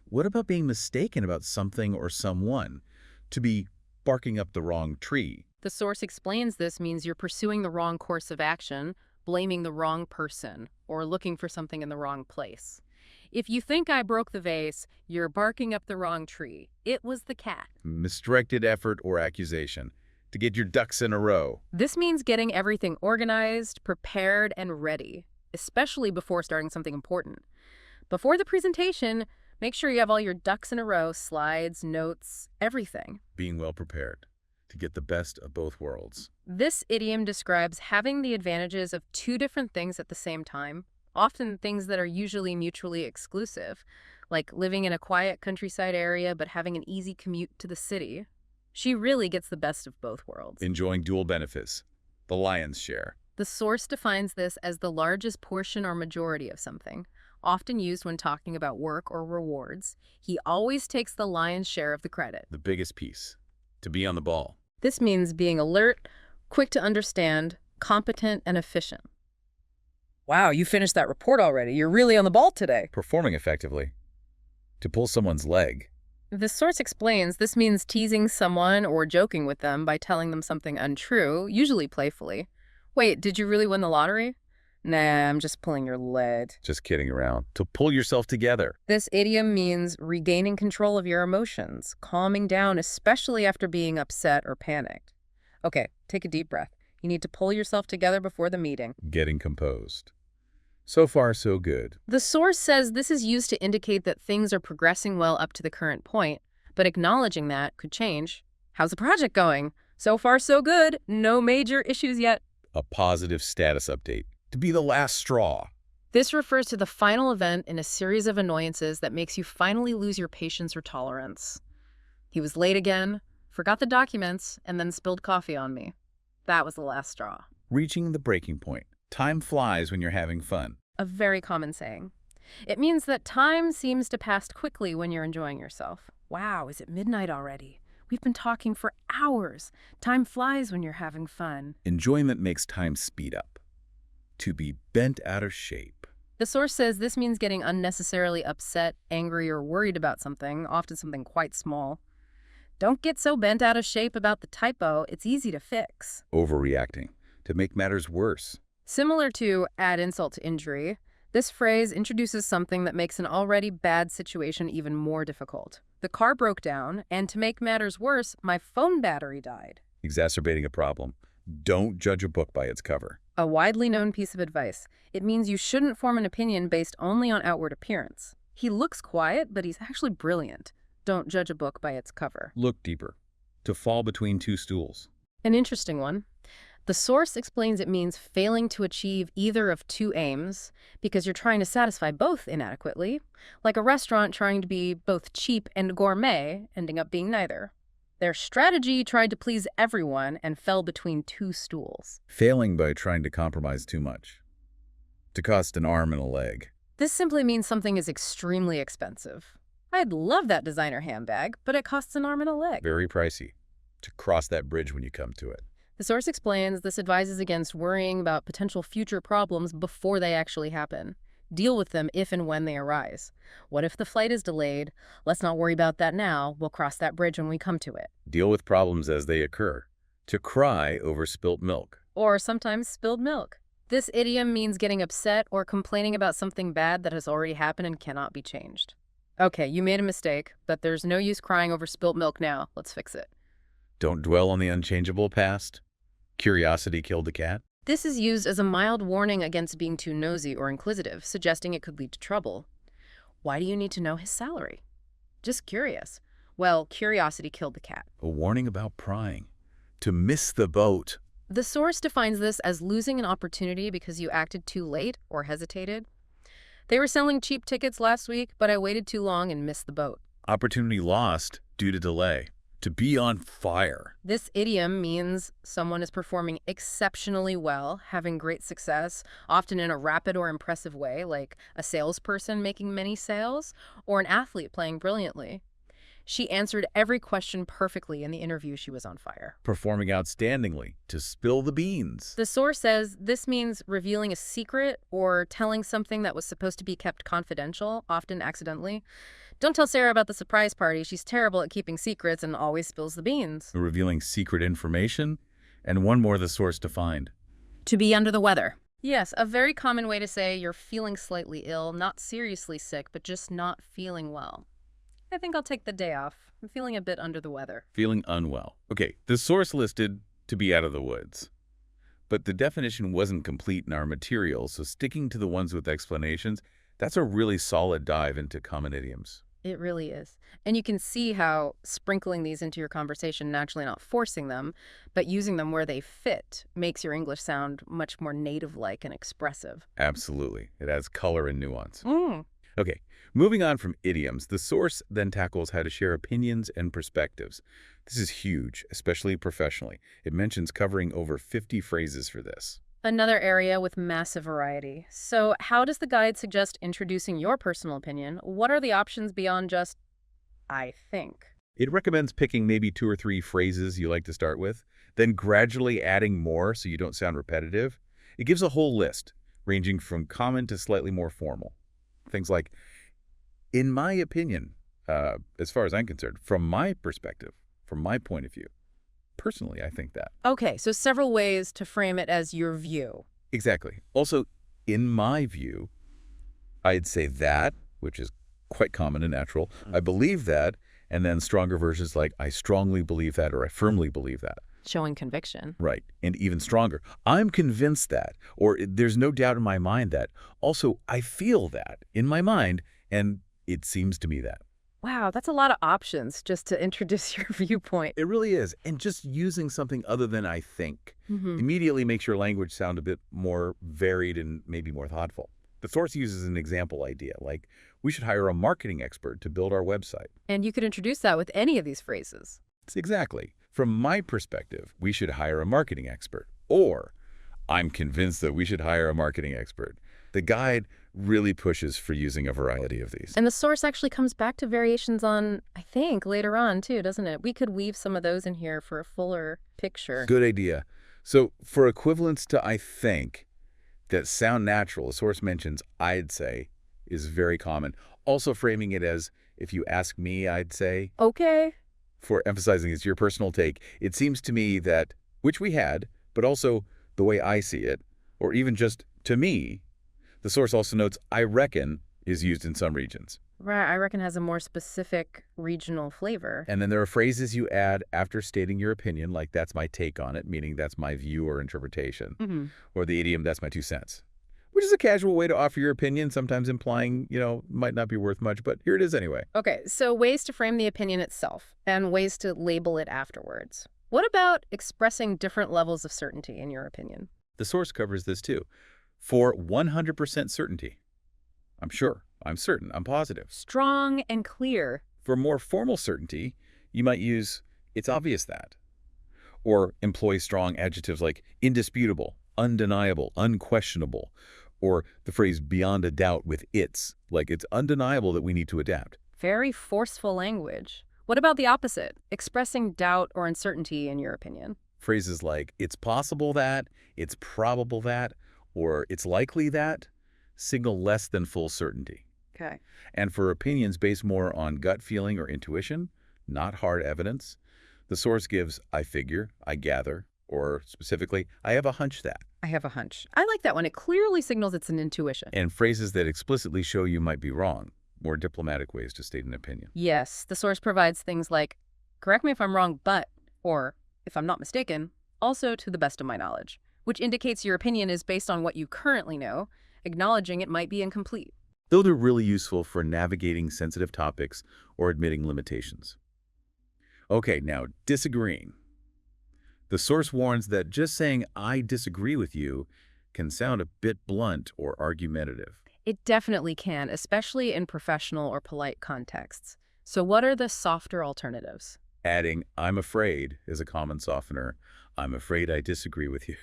What about being mistaken about something or someone? To be barking up the wrong tree. The source explains this means you're pursuing the wrong course of action, blaming the wrong person, or looking for something in the wrong place. If you think I broke the vase, you're barking up the wrong tree. It was the cat. Misdirected effort or accusation. to get your ducks in a row. This means getting everything organized, prepared, and ready, especially before starting something important. Before the presentation, make sure you have all your ducks in a row, slides, notes, everything. Being well prepared to get the best of both worlds. This idiom describes having the advantages of two different things at the same time, often things that are usually mutually exclusive, like living in a quiet countryside area but having an easy commute to the city. She really gets the best of both worlds. Enjoying dual benefits, the lion's share. The source defines this as the largest portion or majority of something, often used when talking about work or rewards. He always takes the lion's share of the credit. The biggest piece, to be on the ball. This means being alert, quick to understand, competent, and efficient. Wow, you finished that report already. You're really on the ball today. Performing effectively. To pull someone's leg. The source explains this means teasing someone or joking with them by telling them something untrue, usually playfully. Wait, did you really win the lottery? Nah, I'm just pulling your leg. Just kidding around. To pull yourself together. This idiom means regaining control of your emotions, calming down, especially after being upset or panicked. Okay, take a deep breath. You need to pull yourself together before the meeting. Getting composed. So far, so good. The source says this is used to indicate that things are progressing well up to the current point, but acknowledging that could change. How's the project going? So far, so good. No major issues yet. A positive status update. To be the last straw. This refers to the final event in a series of annoyances that makes you finally lose your patience or tolerance. He was late again, forgot the documents, and then spilled coffee on me. That was the last straw. Reaching the breaking point. Time flies when you're having fun. A very common saying. It means that time seems to pass quickly when you're enjoying yourself. Wow, is it midnight already? We've been talking for hours. Time flies when you're having fun. Enjoyment makes time speed up. To be bent out of shape. The source says this means getting unnecessarily upset, angry, or worried about something, often something quite small. Don't get so bent out of shape about the typo. It's easy to fix. Overreacting. To make matters worse. Similar to add insult to injury, this phrase introduces something that makes an already bad situation even more difficult. The car broke down, and to make matters worse, my phone battery died. Exacerbating a problem. Don't judge a book by its cover. A widely known piece of advice. It means you shouldn't form an opinion based only on outward appearance. He looks quiet, but he's actually brilliant. Don't judge a book by its cover. Look deeper. To fall between two stools. An interesting one. The source explains it means failing to achieve either of two aims because you're trying to satisfy both inadequately, like a restaurant trying to be both cheap and gourmet, ending up being neither. Their strategy tried to please everyone and fell between two stools. Failing by trying to compromise too much. To cost an arm and a leg. This simply means something is extremely expensive. I'd love that designer handbag, but it costs an arm and a leg. Very pricey. To cross that bridge when you come to it. The source explains this advises against worrying about potential future problems before they actually happen. Deal with them if and when they arise. What if the flight is delayed? Let's not worry about that now. We'll cross that bridge when we come to it. Deal with problems as they occur. To cry over spilt milk. Or sometimes spilled milk. This idiom means getting upset or complaining about something bad that has already happened and cannot be changed. Okay, you made a mistake, but there's no use crying over spilt milk now. Let's fix it. Don't dwell on the unchangeable past. Curiosity killed the cat. This is used as a mild warning against being too nosy or inquisitive, suggesting it could lead to trouble. Why do you need to know his salary? Just curious. Well, curiosity killed the cat. A warning about prying. To miss the boat. The source defines this as losing an opportunity because you acted too late or hesitated. They were selling cheap tickets last week, but I waited too long and missed the boat. Opportunity lost due to delay. To be on fire. This idiom means someone is performing exceptionally well, having great success, often in a rapid or impressive way, like a salesperson making many sales, or an athlete playing brilliantly. She answered every question perfectly in the interview. She was on fire. Performing outstandingly. To spill the beans. The source says this means revealing a secret or telling something that was supposed to be kept confidential, often accidentally. Don't tell Sarah about the surprise party. She's terrible at keeping secrets and always spills the beans. Revealing secret information. And one more the source defined. To be under the weather. Yes, a very common way to say you're feeling slightly ill, not seriously sick, but just not feeling well. I think I'll take the day off. I'm feeling a bit under the weather. Feeling unwell. Okay, the source listed to be out of the woods. But the definition wasn't complete in our material, so sticking to the ones with explanations, that's a really solid dive into common idioms. It really is. And you can see how sprinkling these into your conversation, naturally not forcing them, but using them where they fit, makes your English sound much more native-like and expressive. Absolutely. It adds color and nuance. Mm. Okay, moving on from idioms, the source then tackles how to share opinions and perspectives. This is huge, especially professionally. It mentions covering over 50 phrases for this. Another area with massive variety. So how does the guide suggest introducing your personal opinion? What are the options beyond just, I think? It recommends picking maybe 2 or 3 phrases you like to start with, then gradually adding more so you don't sound repetitive. It gives a whole list, ranging from common to slightly more formal. Things like, in my opinion, as far as I'm concerned, from my perspective, from my point of view. Personally, I think that. Okay, so several ways to frame it as your view. Exactly. Also, in my view, I'd say that, which is quite common and natural. I believe that, and then stronger versions like I strongly believe that or I firmly believe that. Showing conviction. Right. And even stronger. I'm convinced that, or there's no doubt in my mind that. Also, I feel that in my mind, and it seems to me that. Wow, that's a lot of options just to introduce your viewpoint. It really is. And just using something other than I think immediately makes your language sound a bit more varied and maybe more thoughtful. The source uses an example idea, like, we should hire a marketing expert to build our website. And you could introduce that with any of these phrases. Exactly. From my perspective, we should hire a marketing expert. Or, I'm convinced that we should hire a marketing expert. The guide really pushes for using a variety of these. And the source actually comes back to variations on, I think, later on too, doesn't it? We could weave some of those in here for a fuller picture. Good idea. So for equivalents to I think that sound natural, the source mentions I'd say is very common. Also framing it as if you ask me, I'd say. Okay. For emphasizing it's your personal take, it seems to me that, which we had, but also the way I see it, or even just to me. The source also notes, I reckon, is used in some regions. Right, I reckon has a more specific regional flavor. And then there are phrases you add after stating your opinion, like that's my take on it, meaning that's my view or interpretation. Or the idiom, that's my 2 cents. Which is a casual way to offer your opinion, sometimes implying, might not be worth much, but here it is anyway. Okay, so ways to frame the opinion itself and ways to label it afterwards. What about expressing different levels of certainty in your opinion? The source covers this too. For 100% certainty, I'm sure, I'm certain, I'm positive. Strong and clear. For more formal certainty, you might use it's obvious that. Or employ strong adjectives like indisputable, undeniable, unquestionable. Or the phrase beyond a doubt with it's, like it's undeniable that we need to adapt. Very forceful language. What about the opposite? Expressing doubt or uncertainty in your opinion. Phrases like it's possible that, it's probable that, or it's likely that signal less than full certainty. Okay. And for opinions based more on gut feeling or intuition, not hard evidence, the source gives I figure, I gather, or specifically, I have a hunch that. I have a hunch. I like that one. It clearly signals it's an intuition. And phrases that explicitly show you might be wrong, more diplomatic ways to state an opinion. Yes, the source provides things like, correct me if I'm wrong, but, or, if I'm not mistaken, also to the best of my knowledge, which indicates your opinion is based on what you currently know, acknowledging it might be incomplete. Those are really useful for navigating sensitive topics or admitting limitations. Okay, now disagreeing. The source warns that just saying I disagree with you can sound a bit blunt or argumentative. It definitely can, especially in professional or polite contexts. So what are the softer alternatives? Adding I'm afraid is a common softener. I'm afraid I disagree with you.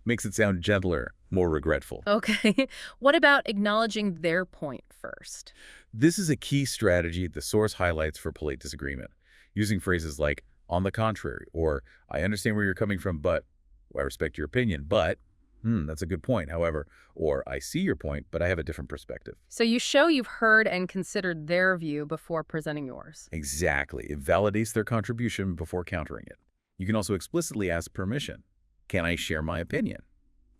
Makes it sound gentler, more regretful. Okay. What about acknowledging their point first? This is a key strategy the source highlights for polite disagreement, using phrases like on the contrary, or I understand where you're coming from, but I respect your opinion, but that's a good point, however, or I see your point, but I have a different perspective. So you show you've heard and considered their view before presenting yours. Exactly. It validates their contribution before countering it. You can also explicitly ask permission. Can I share my opinion?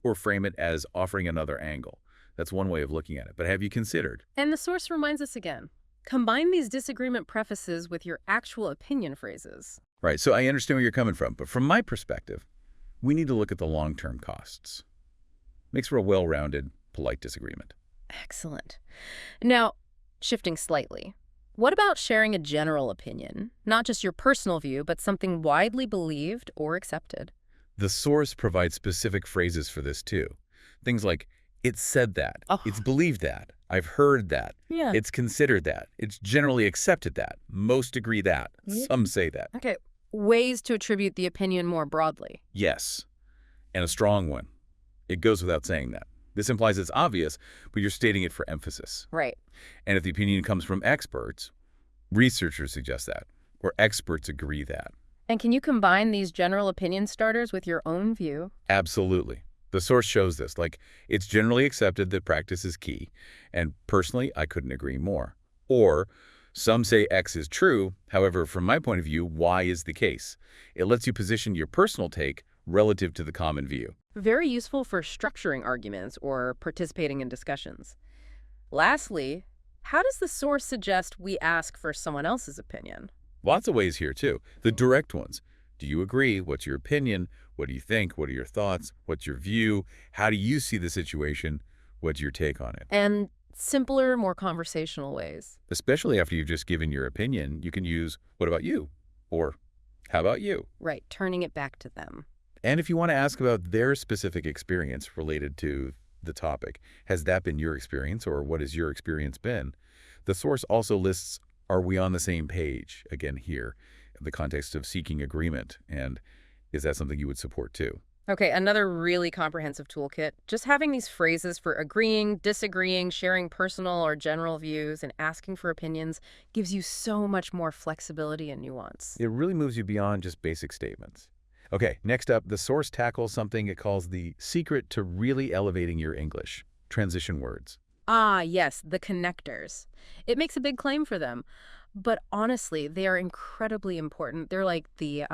Or frame it as offering another angle. That's one way of looking at it. But have you considered? And the source reminds us again. Combine these disagreement prefaces with your actual opinion phrases. Right, so I understand where you're coming from, but from my perspective, we need to look at the long-term costs. Makes for a well-rounded, polite disagreement. Excellent. Now, shifting slightly, what about sharing a general opinion? Not just your personal view, but something widely believed or accepted. The source provides specific phrases for this too. Things like, it's said that, Oh. it's believed that, I've heard that, Yeah. it's considered that, it's generally accepted that, most agree that, Mm. some say that. Okay, ways to attribute the opinion more broadly. Yes, and a strong one. It goes without saying that. This implies it's obvious, but you're stating it for emphasis. Right. And if the opinion comes from experts, researchers suggest that, or experts agree that. And can you combine these general opinion starters with your own view? Absolutely. The source shows this, like, it's generally accepted that practice is key, and personally, I couldn't agree more. Or, some say X is true, however, from my point of view, Y is the case. It lets you position your personal take relative to the common view. Very useful for structuring arguments or participating in discussions. Lastly, how does the source suggest we ask for someone else's opinion? Lots of ways here, too. The direct ones. Do you agree? What's your opinion? What do you think? What are your thoughts? What's your view? How do you see the situation? What's your take on it? And simpler, more conversational ways. Especially after you've just given your opinion, you can use, what about you? Or, how about you? Right, turning it back to them. And if you want to ask about their specific experience related to the topic, has that been your experience or what has your experience been? The source also lists, are we on the same page? Again, here, in the context of seeking agreement. And is that something you would support too? Okay, another really comprehensive toolkit. Just having these phrases for agreeing, disagreeing, sharing personal or general views, and asking for opinions gives you so much more flexibility and nuance. It really moves you beyond just basic statements. Okay, next up, the source tackles something it calls the secret to really elevating your English, transition words. Ah, yes, the connectors. It makes a big claim for them. But honestly, they are incredibly important. They're like the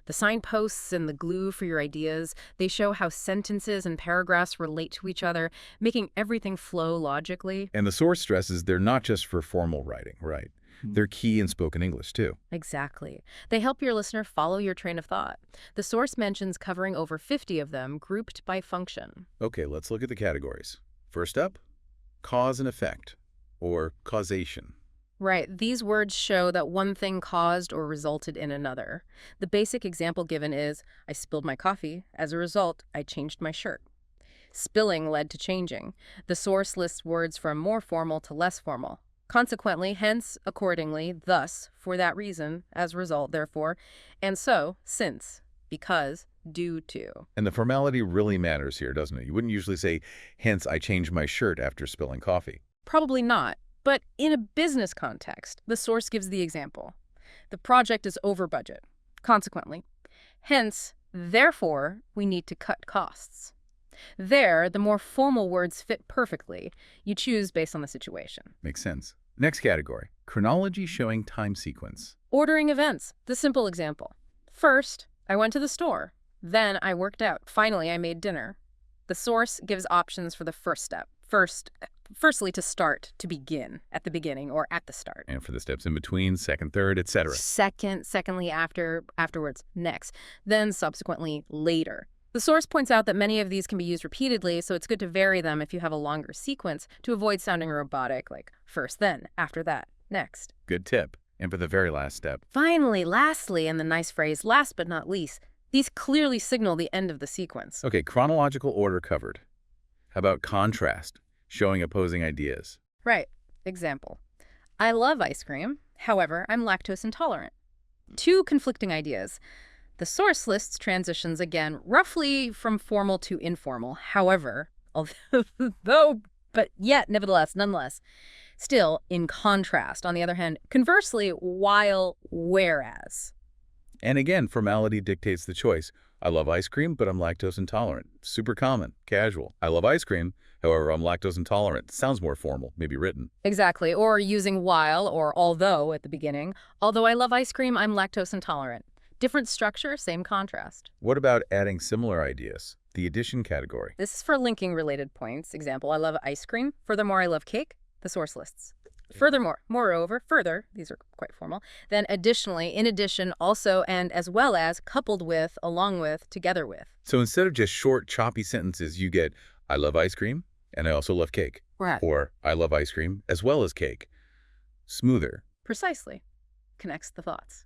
signposts and the glue for your ideas. They show how sentences and paragraphs relate to each other, making everything flow logically. And the source stresses they're not just for formal writing, right? They're key in spoken English too. Exactly. They help your listener follow your train of thought. The source mentions covering over 50 of them, grouped by function. Okay, let's look at the categories. First up, cause and effect, or causation. Right. These words show that one thing caused or resulted in another. The basic example given is, I spilled my coffee. As a result, I changed my shirt. Spilling led to changing. The source lists words from more formal to less formal. Consequently, hence, accordingly, thus, for that reason, as a result, therefore, and so, since, because, due to. And the formality really matters here, doesn't it? You wouldn't usually say, hence I changed my shirt after spilling coffee. Probably not. But in a business context, the source gives the example. The project is over budget. Consequently, hence, therefore, we need to cut costs. There, the more formal words fit perfectly. You choose based on the situation. Makes sense. Next category, chronology showing time sequence. Ordering events, the simple example. First, I went to the store. Then I worked out. Finally, I made dinner. The source gives options for the first step. Firstly, to start, to begin, at the beginning or at the start. And for the steps in between, second, third, etc. Secondly, afterwards, next. Then subsequently, later. The source points out that many of these can be used repeatedly, so it's good to vary them if you have a longer sequence to avoid sounding robotic, like first, then, after that, next. Good tip. And for the very last step. Finally, lastly, and the nice phrase, last but not least, these clearly signal the end of the sequence. Okay, chronological order covered. How about contrast, showing opposing ideas? Right. Example. I love ice cream. However, I'm lactose intolerant. Two conflicting ideas. The source lists transitions again, roughly from formal to informal. However, nonetheless, still in contrast. On the other hand, conversely, while, whereas. And again, formality dictates the choice. I love ice cream, but I'm lactose intolerant. Super common, casual. I love ice cream, however, I'm lactose intolerant. Sounds more formal, maybe written. Exactly. Or using while or although at the beginning. Although I love ice cream, I'm lactose intolerant. Different structure, same contrast. What about adding similar ideas? The addition category. This is for linking related points. Example, I love ice cream. Furthermore, I love cake. The source lists. Furthermore, moreover, further, these are quite formal, then additionally, in addition, also, and as well as, coupled with, along with, together with. So instead of just short, choppy sentences, you get, I love ice cream, and I also love cake. Right. Or, I love ice cream as well as cake. Smoother. Precisely. Connects the thoughts.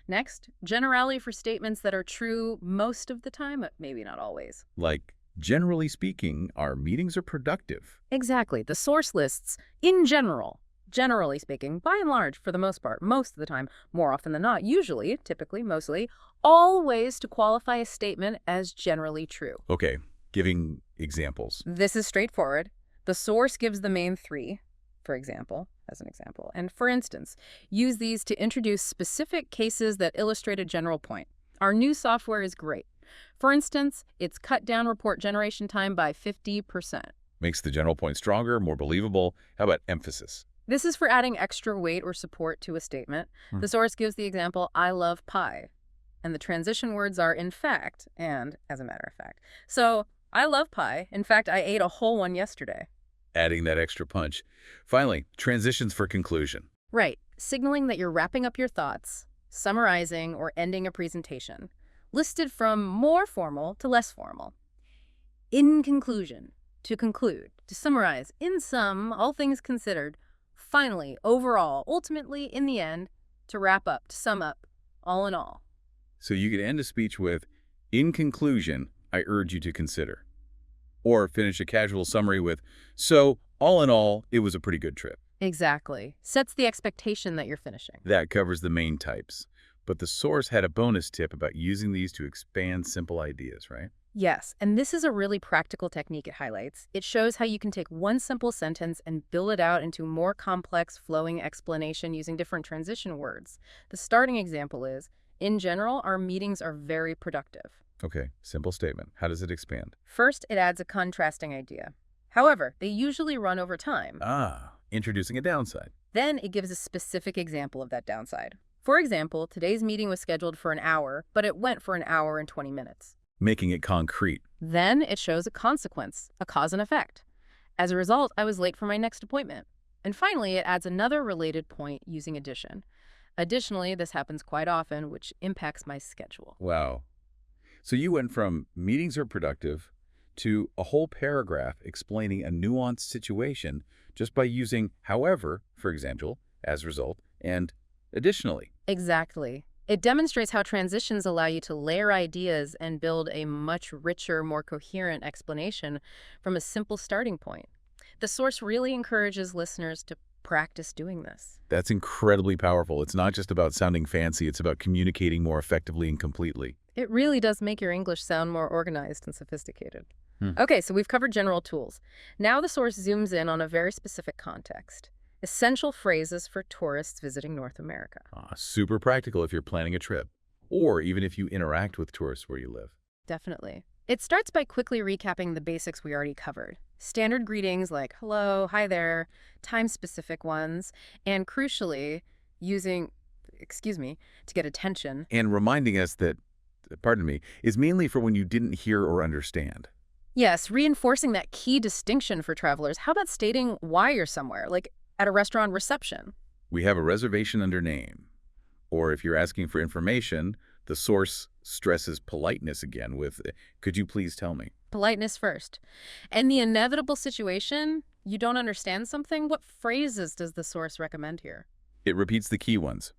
Next, generality for statements that are true most of the time, but maybe not always. Like, generally speaking, our meetings are productive. Exactly. The source lists, in general, generally speaking, by and large, for the most part, most of the time, more often than not, usually, typically, mostly, all ways to qualify a statement as generally true. Okay, giving examples. This is straightforward. The source gives the main three, for example, as an example. And for instance, use these to introduce specific cases that illustrate a general point. Our new software is great. For instance, it's cut down report generation time by 50%. Makes the general point stronger, more believable. How about emphasis? This is for adding extra weight or support to a statement. The source gives the example, I love pie. And the transition words are in fact and as a matter of fact. So, I love pie. In fact, I ate a whole one yesterday. Adding that extra punch. Finally, transitions for conclusion. Right. Signaling that you're wrapping up your thoughts, summarizing, or ending a presentation. Listed from more formal to less formal. In conclusion, to conclude, to summarize, in sum, all things considered, finally, overall, ultimately, in the end, to wrap up, to sum up, all in all. So you could end a speech with, in conclusion, I urge you to consider. Or finish a casual summary with, so, all in all, it was a pretty good trip. Exactly. Sets the expectation that you're finishing. That covers the main types. But the source had a bonus tip about using these to expand simple ideas, right? Yes, and this is a really practical technique it highlights. It shows how you can take one simple sentence and build it out into more complex, flowing explanation using different transition words. The starting example is, in general, our meetings are very productive. Okay, simple statement. How does it expand? First, it adds a contrasting idea. However, they usually run over time. Introducing a downside. Then it gives a specific example of that downside. For example, today's meeting was scheduled for an hour, but it went for an hour and 20 minutes. Making it concrete. Then it shows a consequence, a cause and effect. As a result, I was late for my next appointment. And finally, it adds another related point using addition. Additionally, this happens quite often, which impacts my schedule. Wow. So you went from meetings are productive to a whole paragraph explaining a nuanced situation just by using however, for example, as a result, and additionally. Exactly. It demonstrates how transitions allow you to layer ideas and build a much richer, more coherent explanation from a simple starting point. The source really encourages listeners to practice doing this. That's incredibly powerful. It's not just about sounding fancy, it's about communicating more effectively and completely. It really does make your English sound more organized and sophisticated. Okay, so we've covered general tools. Now the source zooms in on a very specific context. Essential phrases for tourists visiting North America. Super practical if you're planning a trip, or even if you interact with tourists where you live. Definitely. It starts by quickly recapping the basics we already covered. Standard greetings like hello, hi there, time-specific ones, and crucially, using, to get attention. And reminding us that, is mainly for when you didn't hear or understand. Yes, reinforcing that key distinction for travelers. How about stating why you're somewhere, like at a restaurant reception? We have a reservation under name. Or if you're asking for information, the source stresses politeness again with, could you please tell me? Politeness first. And the inevitable situation, you don't understand something, what phrases does the source recommend here? It repeats the key ones.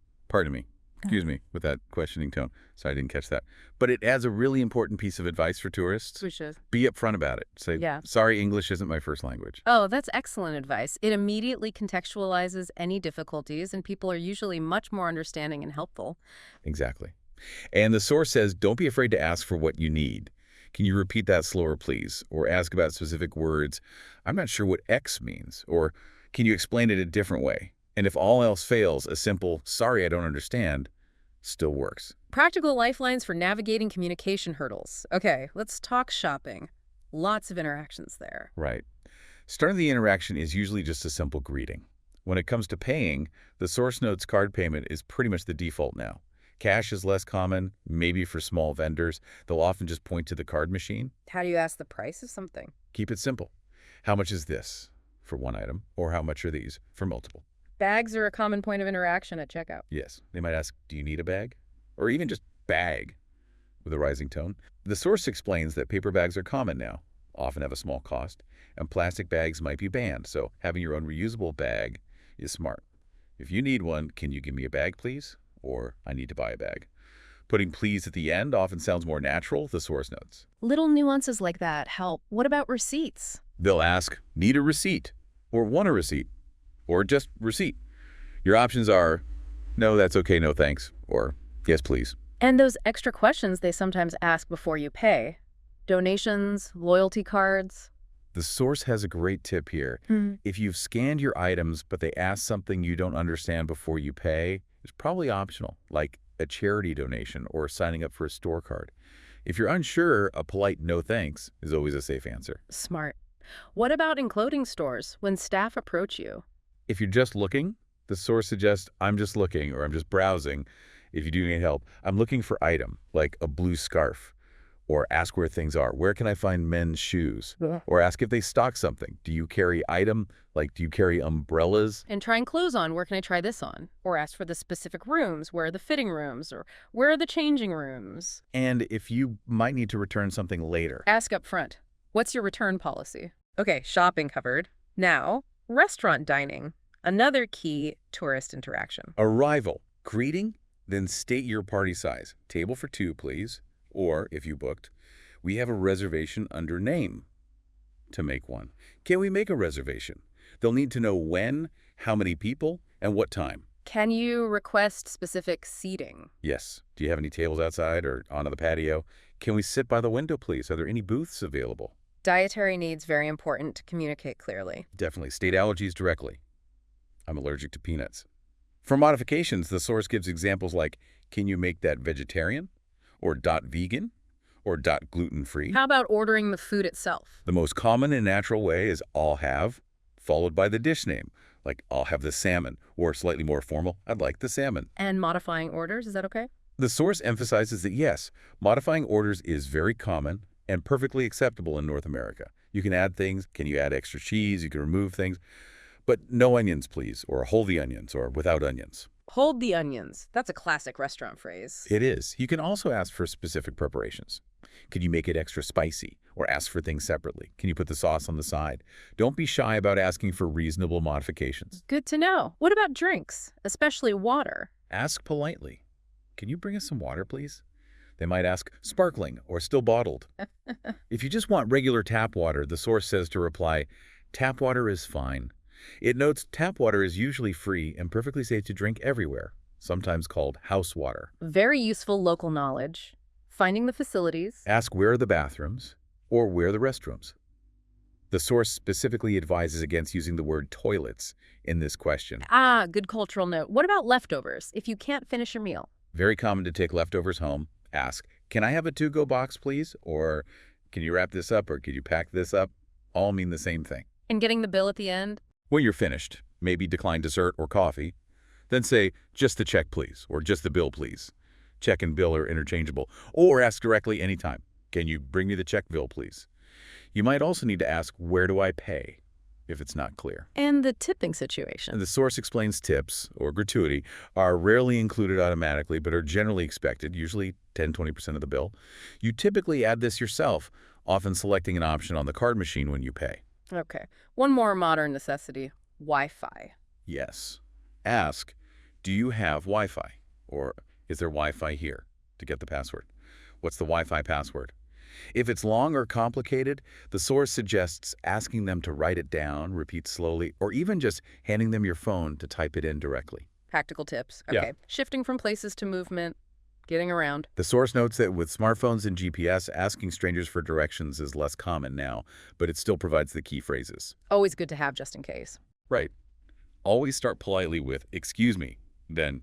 Excuse me, with that questioning tone. Sorry, I didn't catch that. But it adds a really important piece of advice for tourists. Which is? Be upfront about it. Say, sorry, English isn't my first language. Oh, that's excellent advice. It immediately contextualizes any difficulties, and people are usually much more understanding and helpful. Exactly. And the source says, don't be afraid to ask for what you need. Can you repeat that slower, please? Or ask about specific words. I'm not sure what X means. Or can you explain it a different way? And if all else fails, a simple, sorry, I don't understand, still works. Practical lifelines for navigating communication hurdles. Okay, let's talk shopping. Lots of interactions there. Right. Starting the interaction is usually just a simple greeting. When it comes to paying, the source notes card payment is pretty much the default now. Cash is less common, maybe for small vendors. They'll often just point to the card machine. How do you ask the price of something? Keep it simple. How much is this for one item? Or how much are these for multiple? Bags are a common point of interaction at checkout. Yes, they might ask, do you need a bag? Or even just bag with a rising tone. The source explains that paper bags are common now, often have a small cost, and plastic bags might be banned, so having your own reusable bag is smart. If you need one, can you give me a bag, please? Or I need to buy a bag. Putting please at the end often sounds more natural, the source notes. Little nuances like that help. What about receipts? They'll ask, need a receipt? Or want a receipt? Or just receipt? Your options are, no, that's okay, no thanks, or yes, please. And those extra questions they sometimes ask before you pay. Donations, loyalty cards. The source has a great tip here. If you've scanned your items but they ask something you don't understand before you pay, it's probably optional, like a charity donation or signing up for a store card. If you're unsure, a polite no thanks is always a safe answer. Smart. What about in clothing stores when staff approach you? If you're just looking, the source suggests, I'm just looking or I'm just browsing. If you do need help, I'm looking for item, like a blue scarf. Or ask where things are. Where can I find men's shoes? Or ask if they stock something. Do you carry item? Like, do you carry umbrellas? And trying clothes on, where can I try this on? Or ask for the specific rooms, where are the fitting rooms? Or where are the changing rooms? And if you might need to return something later. Ask up front. What's your return policy? Okay, shopping covered. Now, restaurant dining. Another key tourist interaction. Arrival. Greeting, then state your party size. Table for 2, please. Or, if you booked, we have a reservation under name to make one. Can we make a reservation? They'll need to know when, how many people, and what time. Can you request specific seating? Yes. Do you have any tables outside or onto the patio? Can we sit by the window, please? Are there any booths available? Dietary needs very important to communicate clearly. Definitely. State allergies directly. I'm allergic to peanuts. For modifications, the source gives examples like, can you make that vegetarian? Or .vegan? Or .gluten-free? How about ordering the food itself? The most common and natural way is I'll have, followed by the dish name, like I'll have the salmon, or slightly more formal, I'd like the salmon. And modifying orders, is that okay? The source emphasizes that yes, modifying orders is very common and perfectly acceptable in North America. You can add things, can you add extra cheese, you can remove things, but no onions please, or hold the onions, or without onions. Hold the onions. That's a classic restaurant phrase. It is. You can also ask for specific preparations. Could you make it extra spicy? Or ask for things separately? Can you put the sauce on the side? Don't be shy about asking for reasonable modifications. Good to know. What about drinks, especially water? Ask politely. Can you bring us some water, please? They might ask sparkling or still bottled. If you just want regular tap water, the source says to reply, tap water is fine. It notes tap water is usually free and perfectly safe to drink everywhere, sometimes called house water. Very useful local knowledge. Finding the facilities. Ask where are the bathrooms or where are the restrooms. The source specifically advises against using the word toilets in this question. Good cultural note. What about leftovers if you can't finish your meal? Very common to take leftovers home. Ask, can I have a to-go box, please? Or can you wrap this up or could you pack this up? All mean the same thing. And getting the bill at the end? When you're finished, maybe decline dessert or coffee. Then say, just the check, please, or just the bill, please. Check and bill are interchangeable. Or ask directly anytime, can you bring me the check bill, please? You might also need to ask, where do I pay, if it's not clear. And the tipping situation. The source explains tips, or gratuity, are rarely included automatically, but are generally expected, usually 10–20% of the bill. You typically add this yourself, often selecting an option on the card machine when you pay. Okay. One more modern necessity, Wi-Fi. Yes. Ask, do you have Wi-Fi? Or is there Wi-Fi here? To get the password. What's the Wi-Fi password? If it's long or complicated, the source suggests asking them to write it down, repeat slowly, or even just handing them your phone to type it in directly. Practical tips. Okay. Yeah. Shifting from places to movement, getting around. The source notes that with smartphones and GPS, asking strangers for directions is less common now, but it still provides the key phrases. Always good to have just in case. Right. Always start politely with, excuse me, then,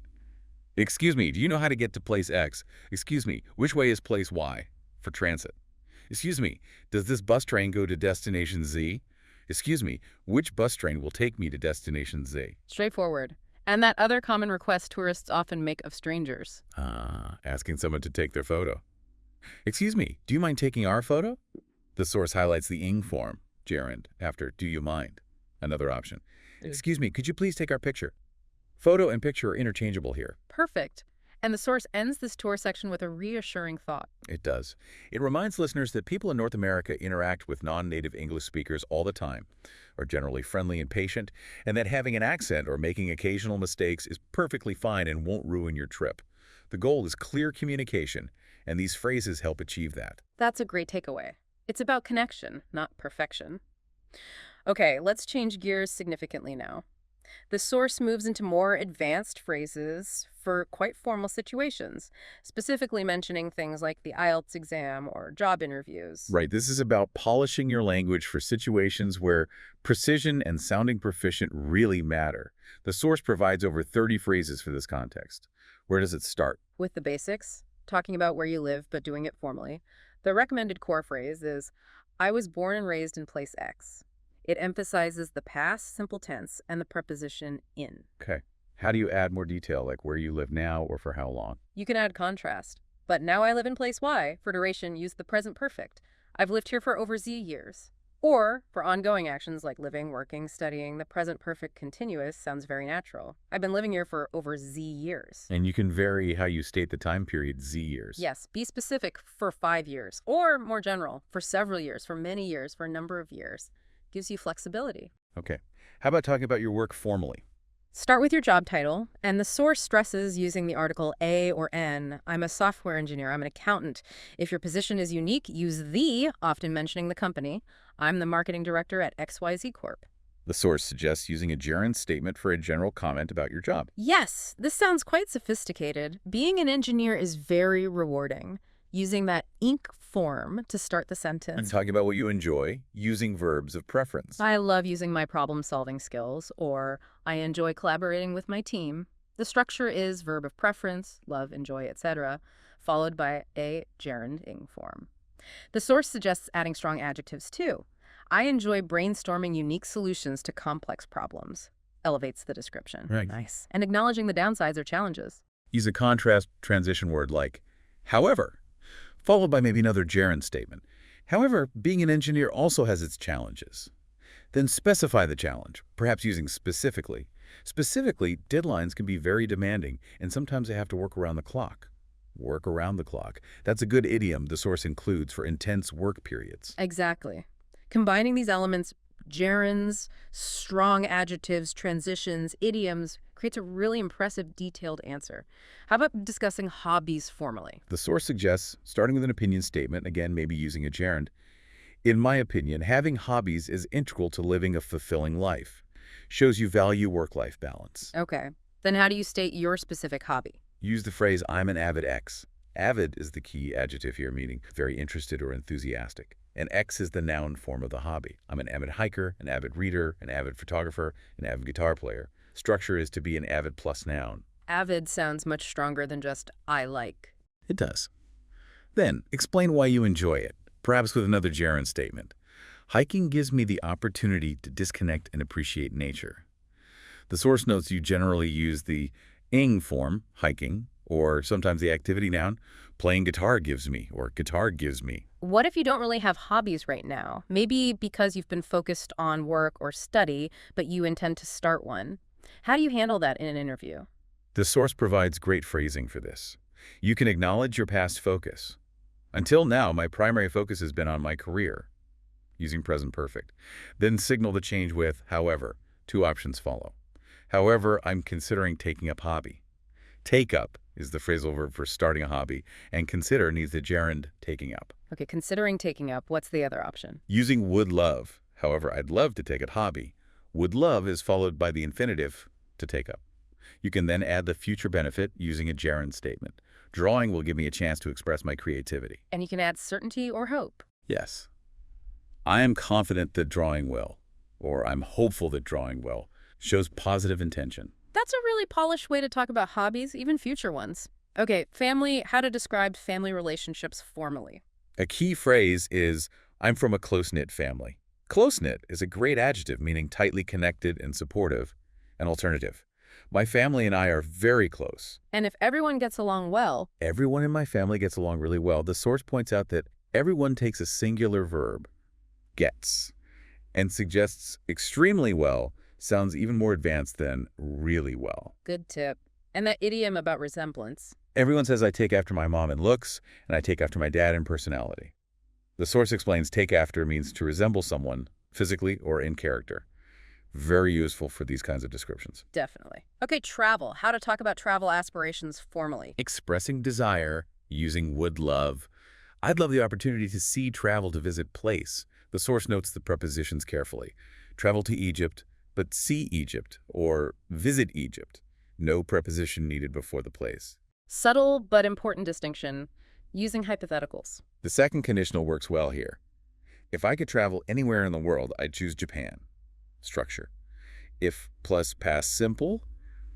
excuse me, do you know how to get to place X? Excuse me, which way is place Y for transit? Excuse me, does this bus train go to destination Z? Excuse me, which bus train will take me to destination Z? Straightforward. And that other common request tourists often make of strangers. Asking someone to take their photo. Excuse me, do you mind taking our photo? The source highlights the ing form, gerund, after do you mind? Another option. Excuse me, could you please take our picture? Photo and picture are interchangeable here. Perfect. And the source ends this tour section with a reassuring thought. It does. It reminds listeners that people in North America interact with non-native English speakers all the time, are generally friendly and patient, and that having an accent or making occasional mistakes is perfectly fine and won't ruin your trip. The goal is clear communication, and these phrases help achieve that. That's a great takeaway. It's about connection, not perfection. Okay, let's change gears significantly now. The source moves into more advanced phrases for quite formal situations, specifically mentioning things like the IELTS exam or job interviews. Right, this is about polishing your language for situations where precision and sounding proficient really matter. The source provides over 30 phrases for this context. Where does it start? With the basics, talking about where you live but doing it formally, the recommended core phrase is, I was born and raised in place X. It emphasizes the past simple tense and the preposition in. Okay. How do you add more detail, like where you live now or for how long? You can add contrast. But now I live in place Y. For duration, use the present perfect. I've lived here for over Z years. Or, for ongoing actions like living, working, studying, the present perfect continuous sounds very natural. I've been living here for over Z years. And you can vary how you state the time period, Z years. Yes, be specific for 5 years. Or, more general, for several years, for many years, for a number of years. Gives you flexibility. Okay. How about talking about your work formally? Start with your job title, and the source stresses using the article A or N. I'm a software engineer. I'm an accountant. If your position is unique, use the, often mentioning the company. I'm the marketing director at XYZ Corp. The source suggests using a gerund statement for a general comment about your job. Yes, this sounds quite sophisticated. Being an engineer is very rewarding. Using that ink form to start the sentence. And talking about what you enjoy, using verbs of preference. I love using my problem-solving skills, or I enjoy collaborating with my team. The structure is verb of preference, love, enjoy, etc., followed by a gerund ing form. The source suggests adding strong adjectives too. I enjoy brainstorming unique solutions to complex problems. Elevates the description. Right. Nice. And acknowledging the downsides or challenges. Use a contrast transition word like, however, followed by maybe another gerund statement. However, being an engineer also has its challenges. Then specify the challenge, perhaps using specifically. Specifically, deadlines can be very demanding, and sometimes they have to work around the clock. Work around the clock. That's a good idiom the source includes for intense work periods. Exactly. Combining these elements, gerunds, strong adjectives, transitions, idioms, creates a really impressive, detailed answer. How about discussing hobbies formally? The source suggests, starting with an opinion statement, again maybe using a gerund, in my opinion, having hobbies is integral to living a fulfilling life. Shows you value work-life balance. Okay. Then how do you state your specific hobby? Use the phrase, I'm an avid X. Avid is the key adjective here, meaning very interested or enthusiastic. And X is the noun form of the hobby. I'm an avid hiker, an avid reader, an avid photographer, an avid guitar player. Structure is to be an avid plus noun. Avid sounds much stronger than just I like. It does. Then, explain why you enjoy it, perhaps with another gerund statement. Hiking gives me the opportunity to disconnect and appreciate nature. The source notes you generally use the ing form, hiking, or sometimes the activity noun, playing guitar gives me, or guitar gives me. What if you don't really have hobbies right now? Maybe because you've been focused on work or study, but you intend to start one. How do you handle that in an interview? The source provides great phrasing for this. You can acknowledge your past focus. Until now, my primary focus has been on my career, using present perfect. Then signal the change with, however. 2 options follow. However, I'm considering taking up hobby. Take up is the phrasal verb for starting a hobby, and consider needs the gerund taking up. Okay, considering taking up, what's the other option? Using would love. However, I'd love to take up hobby. Would love is followed by the infinitive to take up. You can then add the future benefit using a gerund statement. Drawing will give me a chance to express my creativity. And you can add certainty or hope. Yes. I am confident that drawing will, or I'm hopeful that drawing will, shows positive intention. That's a really polished way to talk about hobbies, even future ones. Okay, family, how to describe family relationships formally. A key phrase is, I'm from a close-knit family. Close-knit is a great adjective meaning tightly connected and supportive. An alternative. My family and I are very close. And if everyone gets along well, Everyone in my family gets along really well. The source points out that everyone takes a singular verb, gets, and suggests extremely well sounds even more advanced than really well. Good tip. And that idiom about resemblance. Everyone says I take after my mom in looks, and I take after my dad in personality. The source explains take after means to resemble someone, physically or in character. Very useful for these kinds of descriptions. Definitely. Okay, travel. How to talk about travel aspirations formally. Expressing desire, using would love. I'd love the opportunity to see travel to visit place. The source notes the prepositions carefully. Travel to Egypt, but see Egypt, or visit Egypt. No preposition needed before the place. Subtle but important distinction. Using hypotheticals. The second conditional works well here. If I could travel anywhere in the world, I'd choose Japan. Structure. If plus past simple,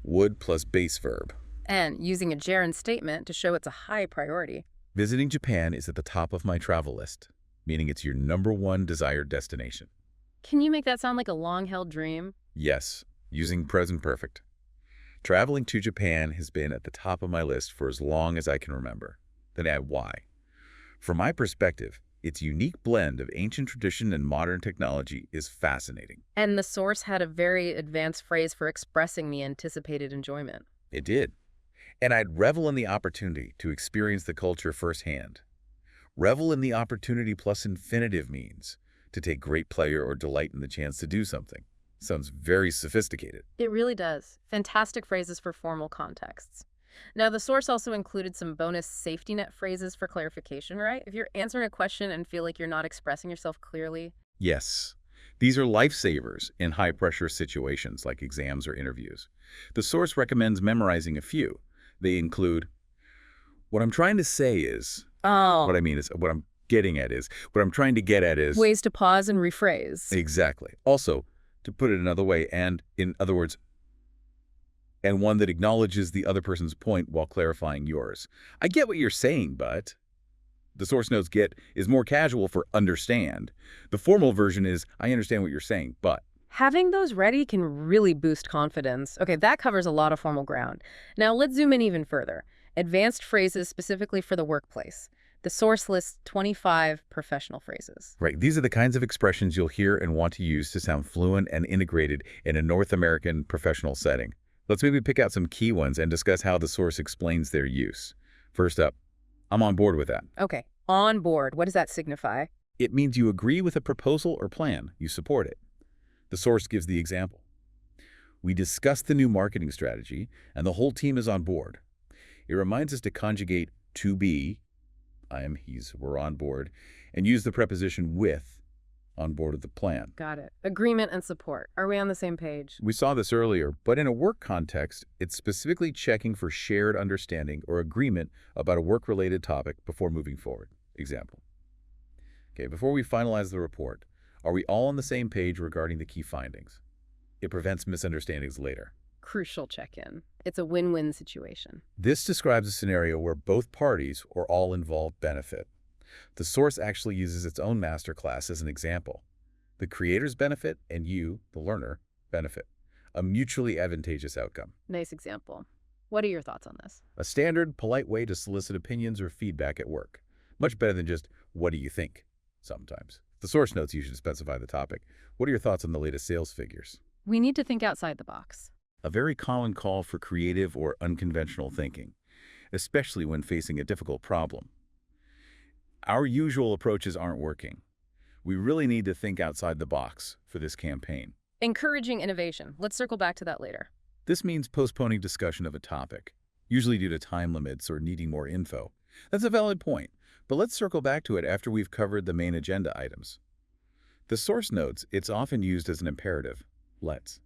would plus base verb. And using a gerund statement to show it's a high priority. Visiting Japan is at the top of my travel list, meaning it's your #1 desired destination. Can you make that sound like a long-held dream? Yes, using present perfect. Traveling to Japan has been at the top of my list for as long as I can remember. Then add why. From my perspective, its unique blend of ancient tradition and modern technology is fascinating. And the source had a very advanced phrase for expressing the anticipated enjoyment. It did. And I'd revel in the opportunity to experience the culture firsthand. Revel in the opportunity plus infinitive means to take great pleasure or delight in the chance to do something. Sounds very sophisticated. It really does. Fantastic phrases for formal contexts. Now, the source also included some bonus safety net phrases for clarification, right? If you're answering a question and feel like you're not expressing yourself clearly. Yes, these are lifesavers in high-pressure situations like exams or interviews. The source recommends memorizing a few. They include, what I'm trying to say is, what I mean is, what I'm getting at is, what I'm trying to get at is. Ways to pause and rephrase. Exactly. Also, to put it another way, and in other words, and one that acknowledges the other person's point while clarifying yours. I get what you're saying, but. The source notes get is more casual for understand. The formal version is I understand what you're saying, but. Having those ready can really boost confidence. Okay, that covers a lot of formal ground. Now let's zoom in even further. Advanced phrases specifically for the workplace. The source lists 25 professional phrases. Right. These are the kinds of expressions you'll hear and want to use to sound fluent and integrated in a North American professional setting. Let's maybe pick out some key ones and discuss how the source explains their use. First up, I'm on board with that. Okay, on board. What does that signify? It means you agree with a proposal or plan. You support it. The source gives the example. We discussed the new marketing strategy, and the whole team is on board. It reminds us to conjugate to be, I am, he's, we're on board, and use the preposition with, on board with the plan. Got it. Agreement and support. Are we on the same page? We saw this earlier, but in a work context, it's specifically checking for shared understanding or agreement about a work-related topic before moving forward. Example. Okay, before we finalize the report, are we all on the same page regarding the key findings? It prevents misunderstandings later. Crucial check-in. It's a win-win situation. This describes a scenario where both parties or all involved benefit. The source actually uses its own masterclass as an example. The creators benefit and you, the learner, benefit. A mutually advantageous outcome. Nice example. What are your thoughts on this? A standard, polite way to solicit opinions or feedback at work. Much better than just, what do you think? Sometimes. The source notes you should specify the topic. What are your thoughts on the latest sales figures? We need to think outside the box. A very common call for creative or unconventional thinking, especially when facing a difficult problem. Our usual approaches aren't working. We really need to think outside the box for this campaign. Encouraging innovation. Let's circle back to that later. This means postponing discussion of a topic, usually due to time limits or needing more info. That's a valid point, but let's circle back to it after we've covered the main agenda items. The source notes it's often used as an imperative. Let's.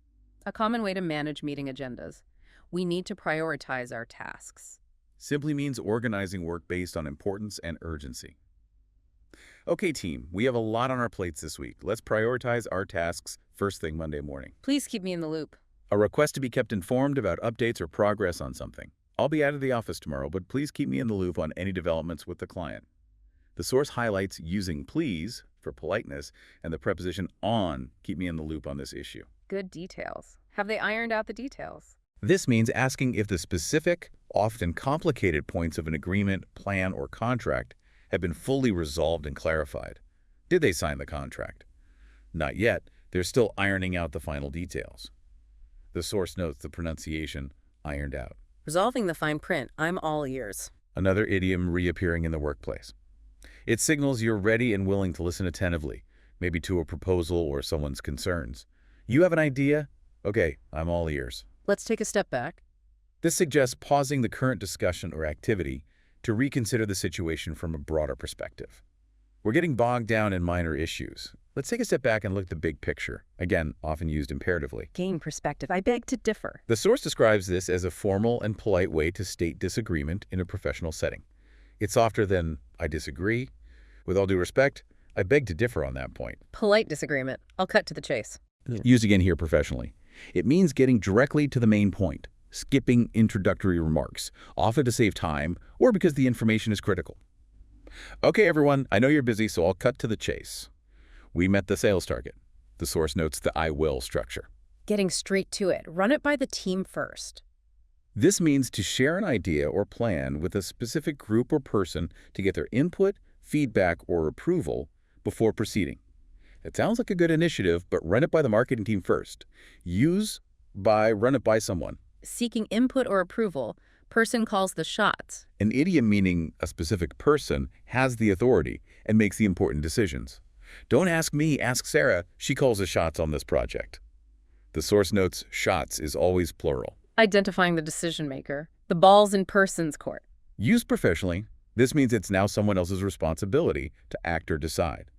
A common way to manage meeting agendas. We need to prioritize our tasks. Simply means organizing work based on importance and urgency. Okay, team, we have a lot on our plates this week. Let's prioritize our tasks first thing Monday morning. Please keep me in the loop. A request to be kept informed about updates or progress on something. I'll be out of the office tomorrow, but please keep me in the loop on any developments with the client. The source highlights using please for politeness and the preposition on, keep me in the loop on this issue. Good details. Have they ironed out the details? This means asking if the specific, often complicated points of an agreement, plan, or contract have been fully resolved and clarified. Did they sign the contract? Not yet. They're still ironing out the final details. The source notes the pronunciation ironed out. Resolving the fine print, I'm all ears. Another idiom reappearing in the workplace. It signals you're ready and willing to listen attentively, maybe to a proposal or someone's concerns. You have an idea? Okay, I'm all ears. Let's take a step back. This suggests pausing the current discussion or activity to reconsider the situation from a broader perspective. We're getting bogged down in minor issues. Let's take a step back and look at the big picture, again, often used imperatively. Gain perspective. I beg to differ. The source describes this as a formal and polite way to state disagreement in a professional setting. It's softer than, I disagree. With all due respect, I beg to differ on that point. Polite disagreement. I'll cut to the chase. Used again here professionally. It means getting directly to the main point, skipping introductory remarks, often to save time or because the information is critical. Okay, everyone, I know you're busy, so I'll cut to the chase. We met the sales target. The source notes the I will structure. Getting straight to it. Run it by the team first. This means to share an idea or plan with a specific group or person to get their input, feedback, or approval before proceeding. It sounds like a good initiative, but run it by the marketing team first. Run it by someone. Seeking input or approval, person calls the shots. An idiom meaning a specific person has the authority and makes the important decisions. Don't ask me, ask Sarah. She calls the shots on this project. The source notes shots is always plural. Identifying the decision maker. The ball's in person's court. Used professionally, this means it's now someone else's responsibility to act or decide.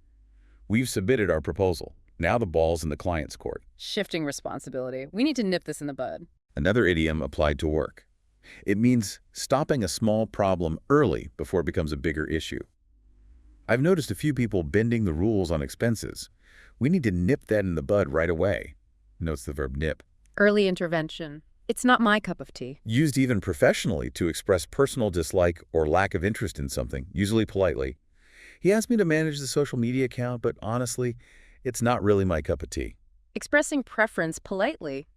We've submitted our proposal. Now the ball's in the client's court. Shifting responsibility. We need to nip this in the bud. Another idiom applied to work. It means stopping a small problem early before it becomes a bigger issue. I've noticed a few people bending the rules on expenses. We need to nip that in the bud right away. Notes the verb nip. Early intervention. It's not my cup of tea. Used even professionally to express personal dislike or lack of interest in something, usually politely. He asked me to manage the social media account, but honestly, it's not really my cup of tea. Expressing preference politely.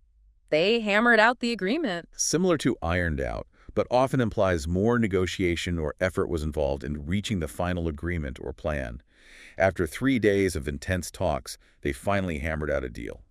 They hammered out the agreement. Similar to ironed out, but often implies more negotiation or effort was involved in reaching the final agreement or plan. After 3 days of intense talks, they finally hammered out a deal,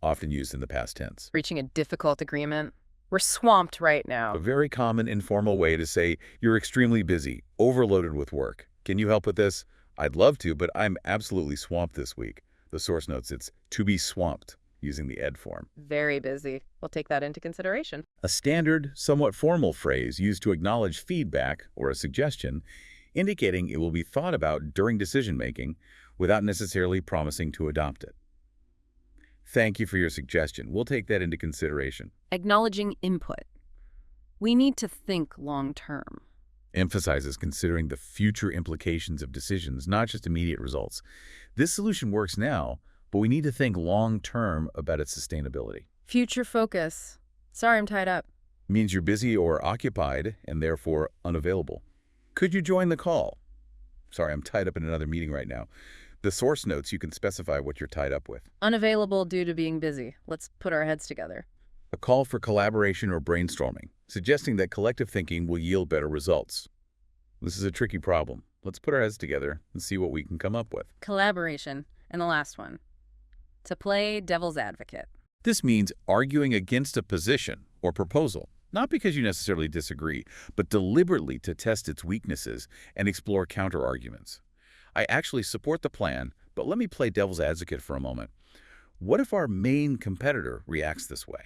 often used in the past tense. Reaching a difficult agreement. We're swamped right now. A very common informal way to say you're extremely busy, overloaded with work. Can you help with this? I'd love to, but I'm absolutely swamped this week. The source notes it's to be swamped, using the ed form. Very busy. We'll take that into consideration. A standard, somewhat formal phrase used to acknowledge feedback or a suggestion, indicating it will be thought about during decision-making without necessarily promising to adopt it. Thank you for your suggestion. We'll take that into consideration. Acknowledging input. We need to think long-term. Emphasizes considering the future implications of decisions, not just immediate results. This solution works now, but we need to think long-term about its sustainability. Future focus. Sorry, I'm tied up. Means you're busy or occupied and therefore unavailable. Could you join the call? Sorry, I'm tied up in another meeting right now. The source notes you can specify what you're tied up with. Unavailable due to being busy. Let's put our heads together. A call for collaboration or brainstorming, suggesting that collective thinking will yield better results. This is a tricky problem. Let's put our heads together and see what we can come up with. Collaboration. And the last one. To play devil's advocate. This means arguing against a position or proposal, not because you necessarily disagree, but deliberately to test its weaknesses and explore counter-arguments. I actually support the plan, but let me play devil's advocate for a moment. What if our main competitor reacts this way?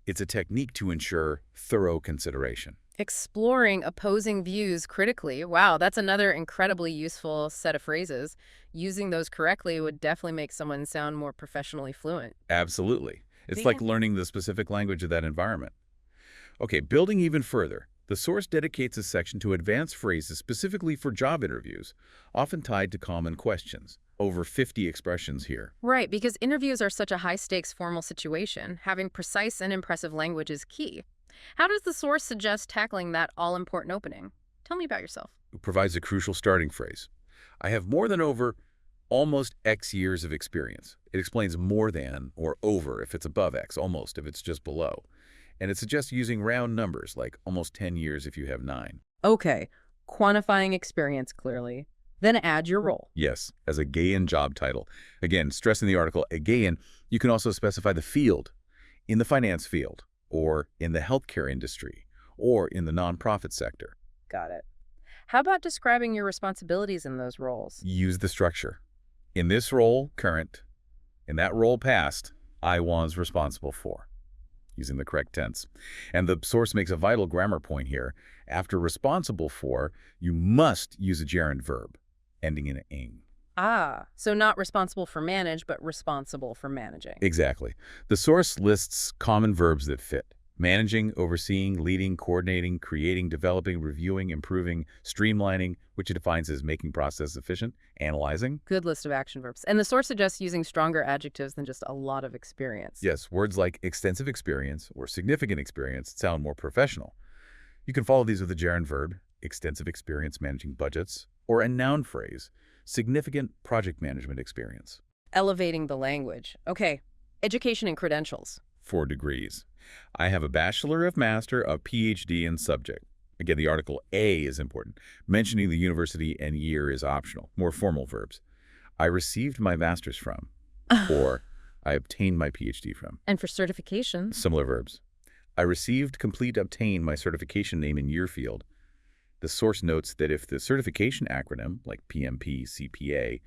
It's a technique to ensure thorough consideration. Exploring opposing views critically. Wow, that's another incredibly useful set of phrases. Using those correctly would definitely make someone sound more professionally fluent. Absolutely. It's like learning the specific language of that environment. Okay, building even further, the source dedicates a section to advanced phrases specifically for job interviews, often tied to common questions. Over 50 expressions here. Right, because interviews are such a high-stakes formal situation, having precise and impressive language is key. How does the source suggest tackling that all-important opening? Tell me about yourself. It provides a crucial starting phrase. I have more than over almost X years of experience. It explains more than or over if it's above X, almost if it's just below. And it suggests using round numbers like almost 10 years if you have 9. Okay, quantifying experience clearly. Then add your role. Yes, as a Gaian job title. Again, stress in the article, a Gaian, you can also specify the field, in the finance field, or in the healthcare industry, or in the nonprofit sector. Got it. How about describing your responsibilities in those roles? Use the structure. In this role, current. In that role, past, I was responsible for. Using the correct tense. And the source makes a vital grammar point here. After responsible for, you must use a gerund verb, ending in ing. Ah, so not responsible for manage, but responsible for managing. Exactly. The source lists common verbs that fit. Managing, overseeing, leading, coordinating, creating, developing, reviewing, improving, streamlining, which it defines as making process efficient, analyzing. Good list of action verbs. And the source suggests using stronger adjectives than just a lot of experience. Yes, words like extensive experience or significant experience sound more professional. You can follow these with a gerund verb, extensive experience managing budgets, or a noun phrase, significant project management experience. Elevating the language. Okay, education and credentials. 4 degrees. I have a bachelor, a master, a PhD in subject. Again, the article A is important. Mentioning the university and year is optional. More formal verbs. I received my master's from, or I obtained my PhD from. And for certifications. Similar verbs. I received, complete, obtained my certification name in your field. The source notes that if the certification acronym, like PMP, CPA,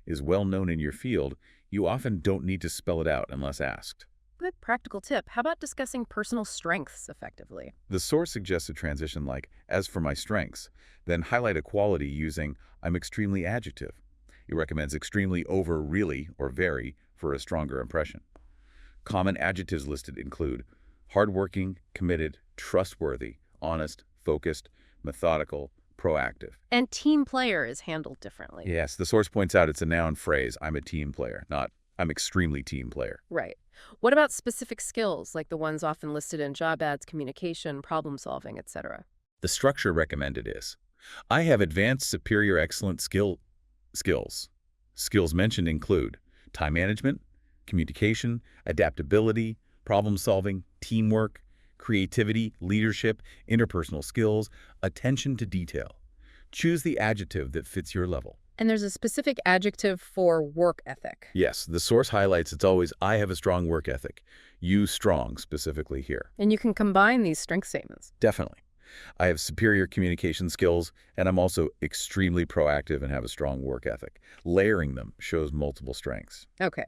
is well known in your field, you often don't need to spell it out unless asked. Good practical tip. How about discussing personal strengths effectively? The source suggests a transition like, as for my strengths, then highlight a quality using, I'm extremely adjective. It recommends extremely over really or very for a stronger impression. Common adjectives listed include hardworking, committed, trustworthy, honest, focused, methodical, proactive. And team player is handled differently. Yes, the source points out it's a noun phrase, I'm a team player, not I'm extremely team player. Right. What about specific skills, like the ones often listed in job ads, communication, problem solving, etc.? The structure recommended is, I have advanced superior excellent skills. Skills mentioned include time management, communication, adaptability, problem solving, teamwork, creativity, leadership, interpersonal skills, attention to detail. Choose the adjective that fits your level. And there's a specific adjective for work ethic. Yes, the source highlights it's always, I have a strong work ethic. Use strong specifically here. And you can combine these strength statements. Definitely. I have superior communication skills, and I'm also extremely proactive and have a strong work ethic. Layering them shows multiple strengths. Okay.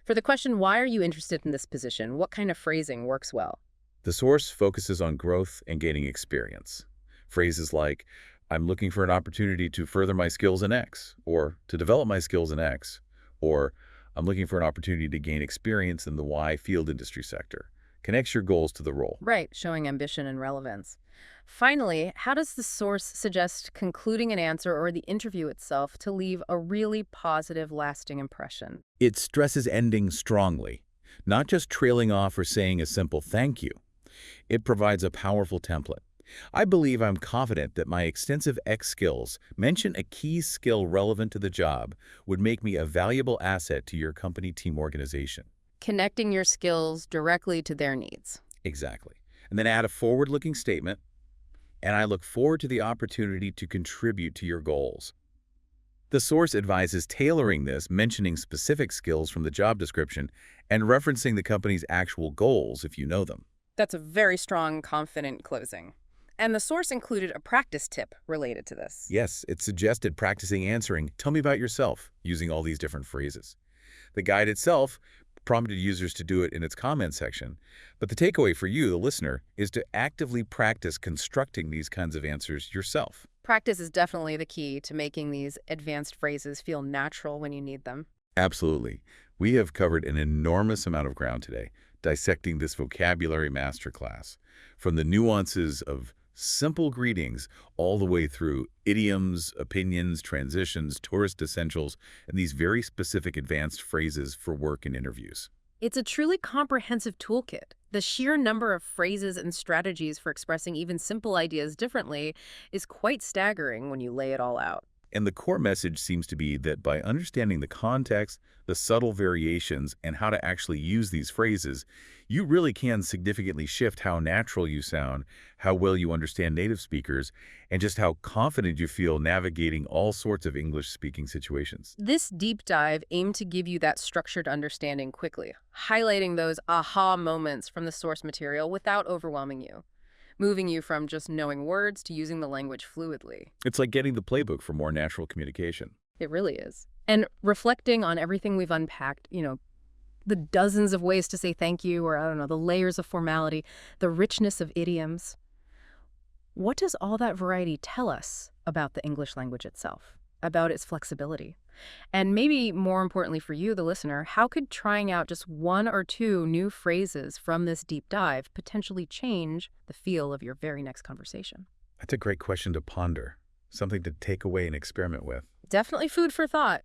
For the question, why are you interested in this position? What kind of phrasing works well? The source focuses on growth and gaining experience. Phrases like, I'm looking for an opportunity to further my skills in X, or to develop my skills in X, or I'm looking for an opportunity to gain experience in the Y field industry sector. Connects your goals to the role. Right, showing ambition and relevance. Finally, how does the source suggest concluding an answer or the interview itself to leave a really positive, lasting impression? It stresses ending strongly, not just trailing off or saying a simple thank you. It provides a powerful template. I believe I'm confident that my extensive X skills, mention a key skill relevant to the job, would make me a valuable asset to your company team organization. Connecting your skills directly to their needs. Exactly. And then add a forward-looking statement, and I look forward to the opportunity to contribute to your goals. The source advises tailoring this, mentioning specific skills from the job description, and referencing the company's actual goals if you know them. That's a very strong, confident closing. And the source included a practice tip related to this. Yes, it suggested practicing answering, tell me about yourself, using all these different phrases. The guide itself prompted users to do it in its comment section, but the takeaway for you, the listener, is to actively practice constructing these kinds of answers yourself. Practice is definitely the key to making these advanced phrases feel natural when you need them. Absolutely. We have covered an enormous amount of ground today, dissecting this vocabulary masterclass, from the nuances of simple greetings all the way through idioms, opinions, transitions, tourist essentials, and these very specific advanced phrases for work and interviews. It's a truly comprehensive toolkit. The sheer number of phrases and strategies for expressing even simple ideas differently is quite staggering when you lay it all out. And the core message seems to be that by understanding the context, the subtle variations, and how to actually use these phrases, you really can significantly shift how natural you sound, how well you understand native speakers, and just how confident you feel navigating all sorts of English-speaking situations. This deep dive aimed to give you that structured understanding quickly, highlighting those aha moments from the source material without overwhelming you, moving you from just knowing words to using the language fluidly. It's like getting the playbook for more natural communication. It really is. And reflecting on everything we've unpacked, the dozens of ways to say thank you, or I don't know, the layers of formality, the richness of idioms. What does all that variety tell us about the English language itself, about its flexibility? And maybe more importantly for you, the listener, how could trying out just one or two new phrases from this deep dive potentially change the feel of your very next conversation? That's a great question to ponder, something to take away and experiment with. Definitely food for thought.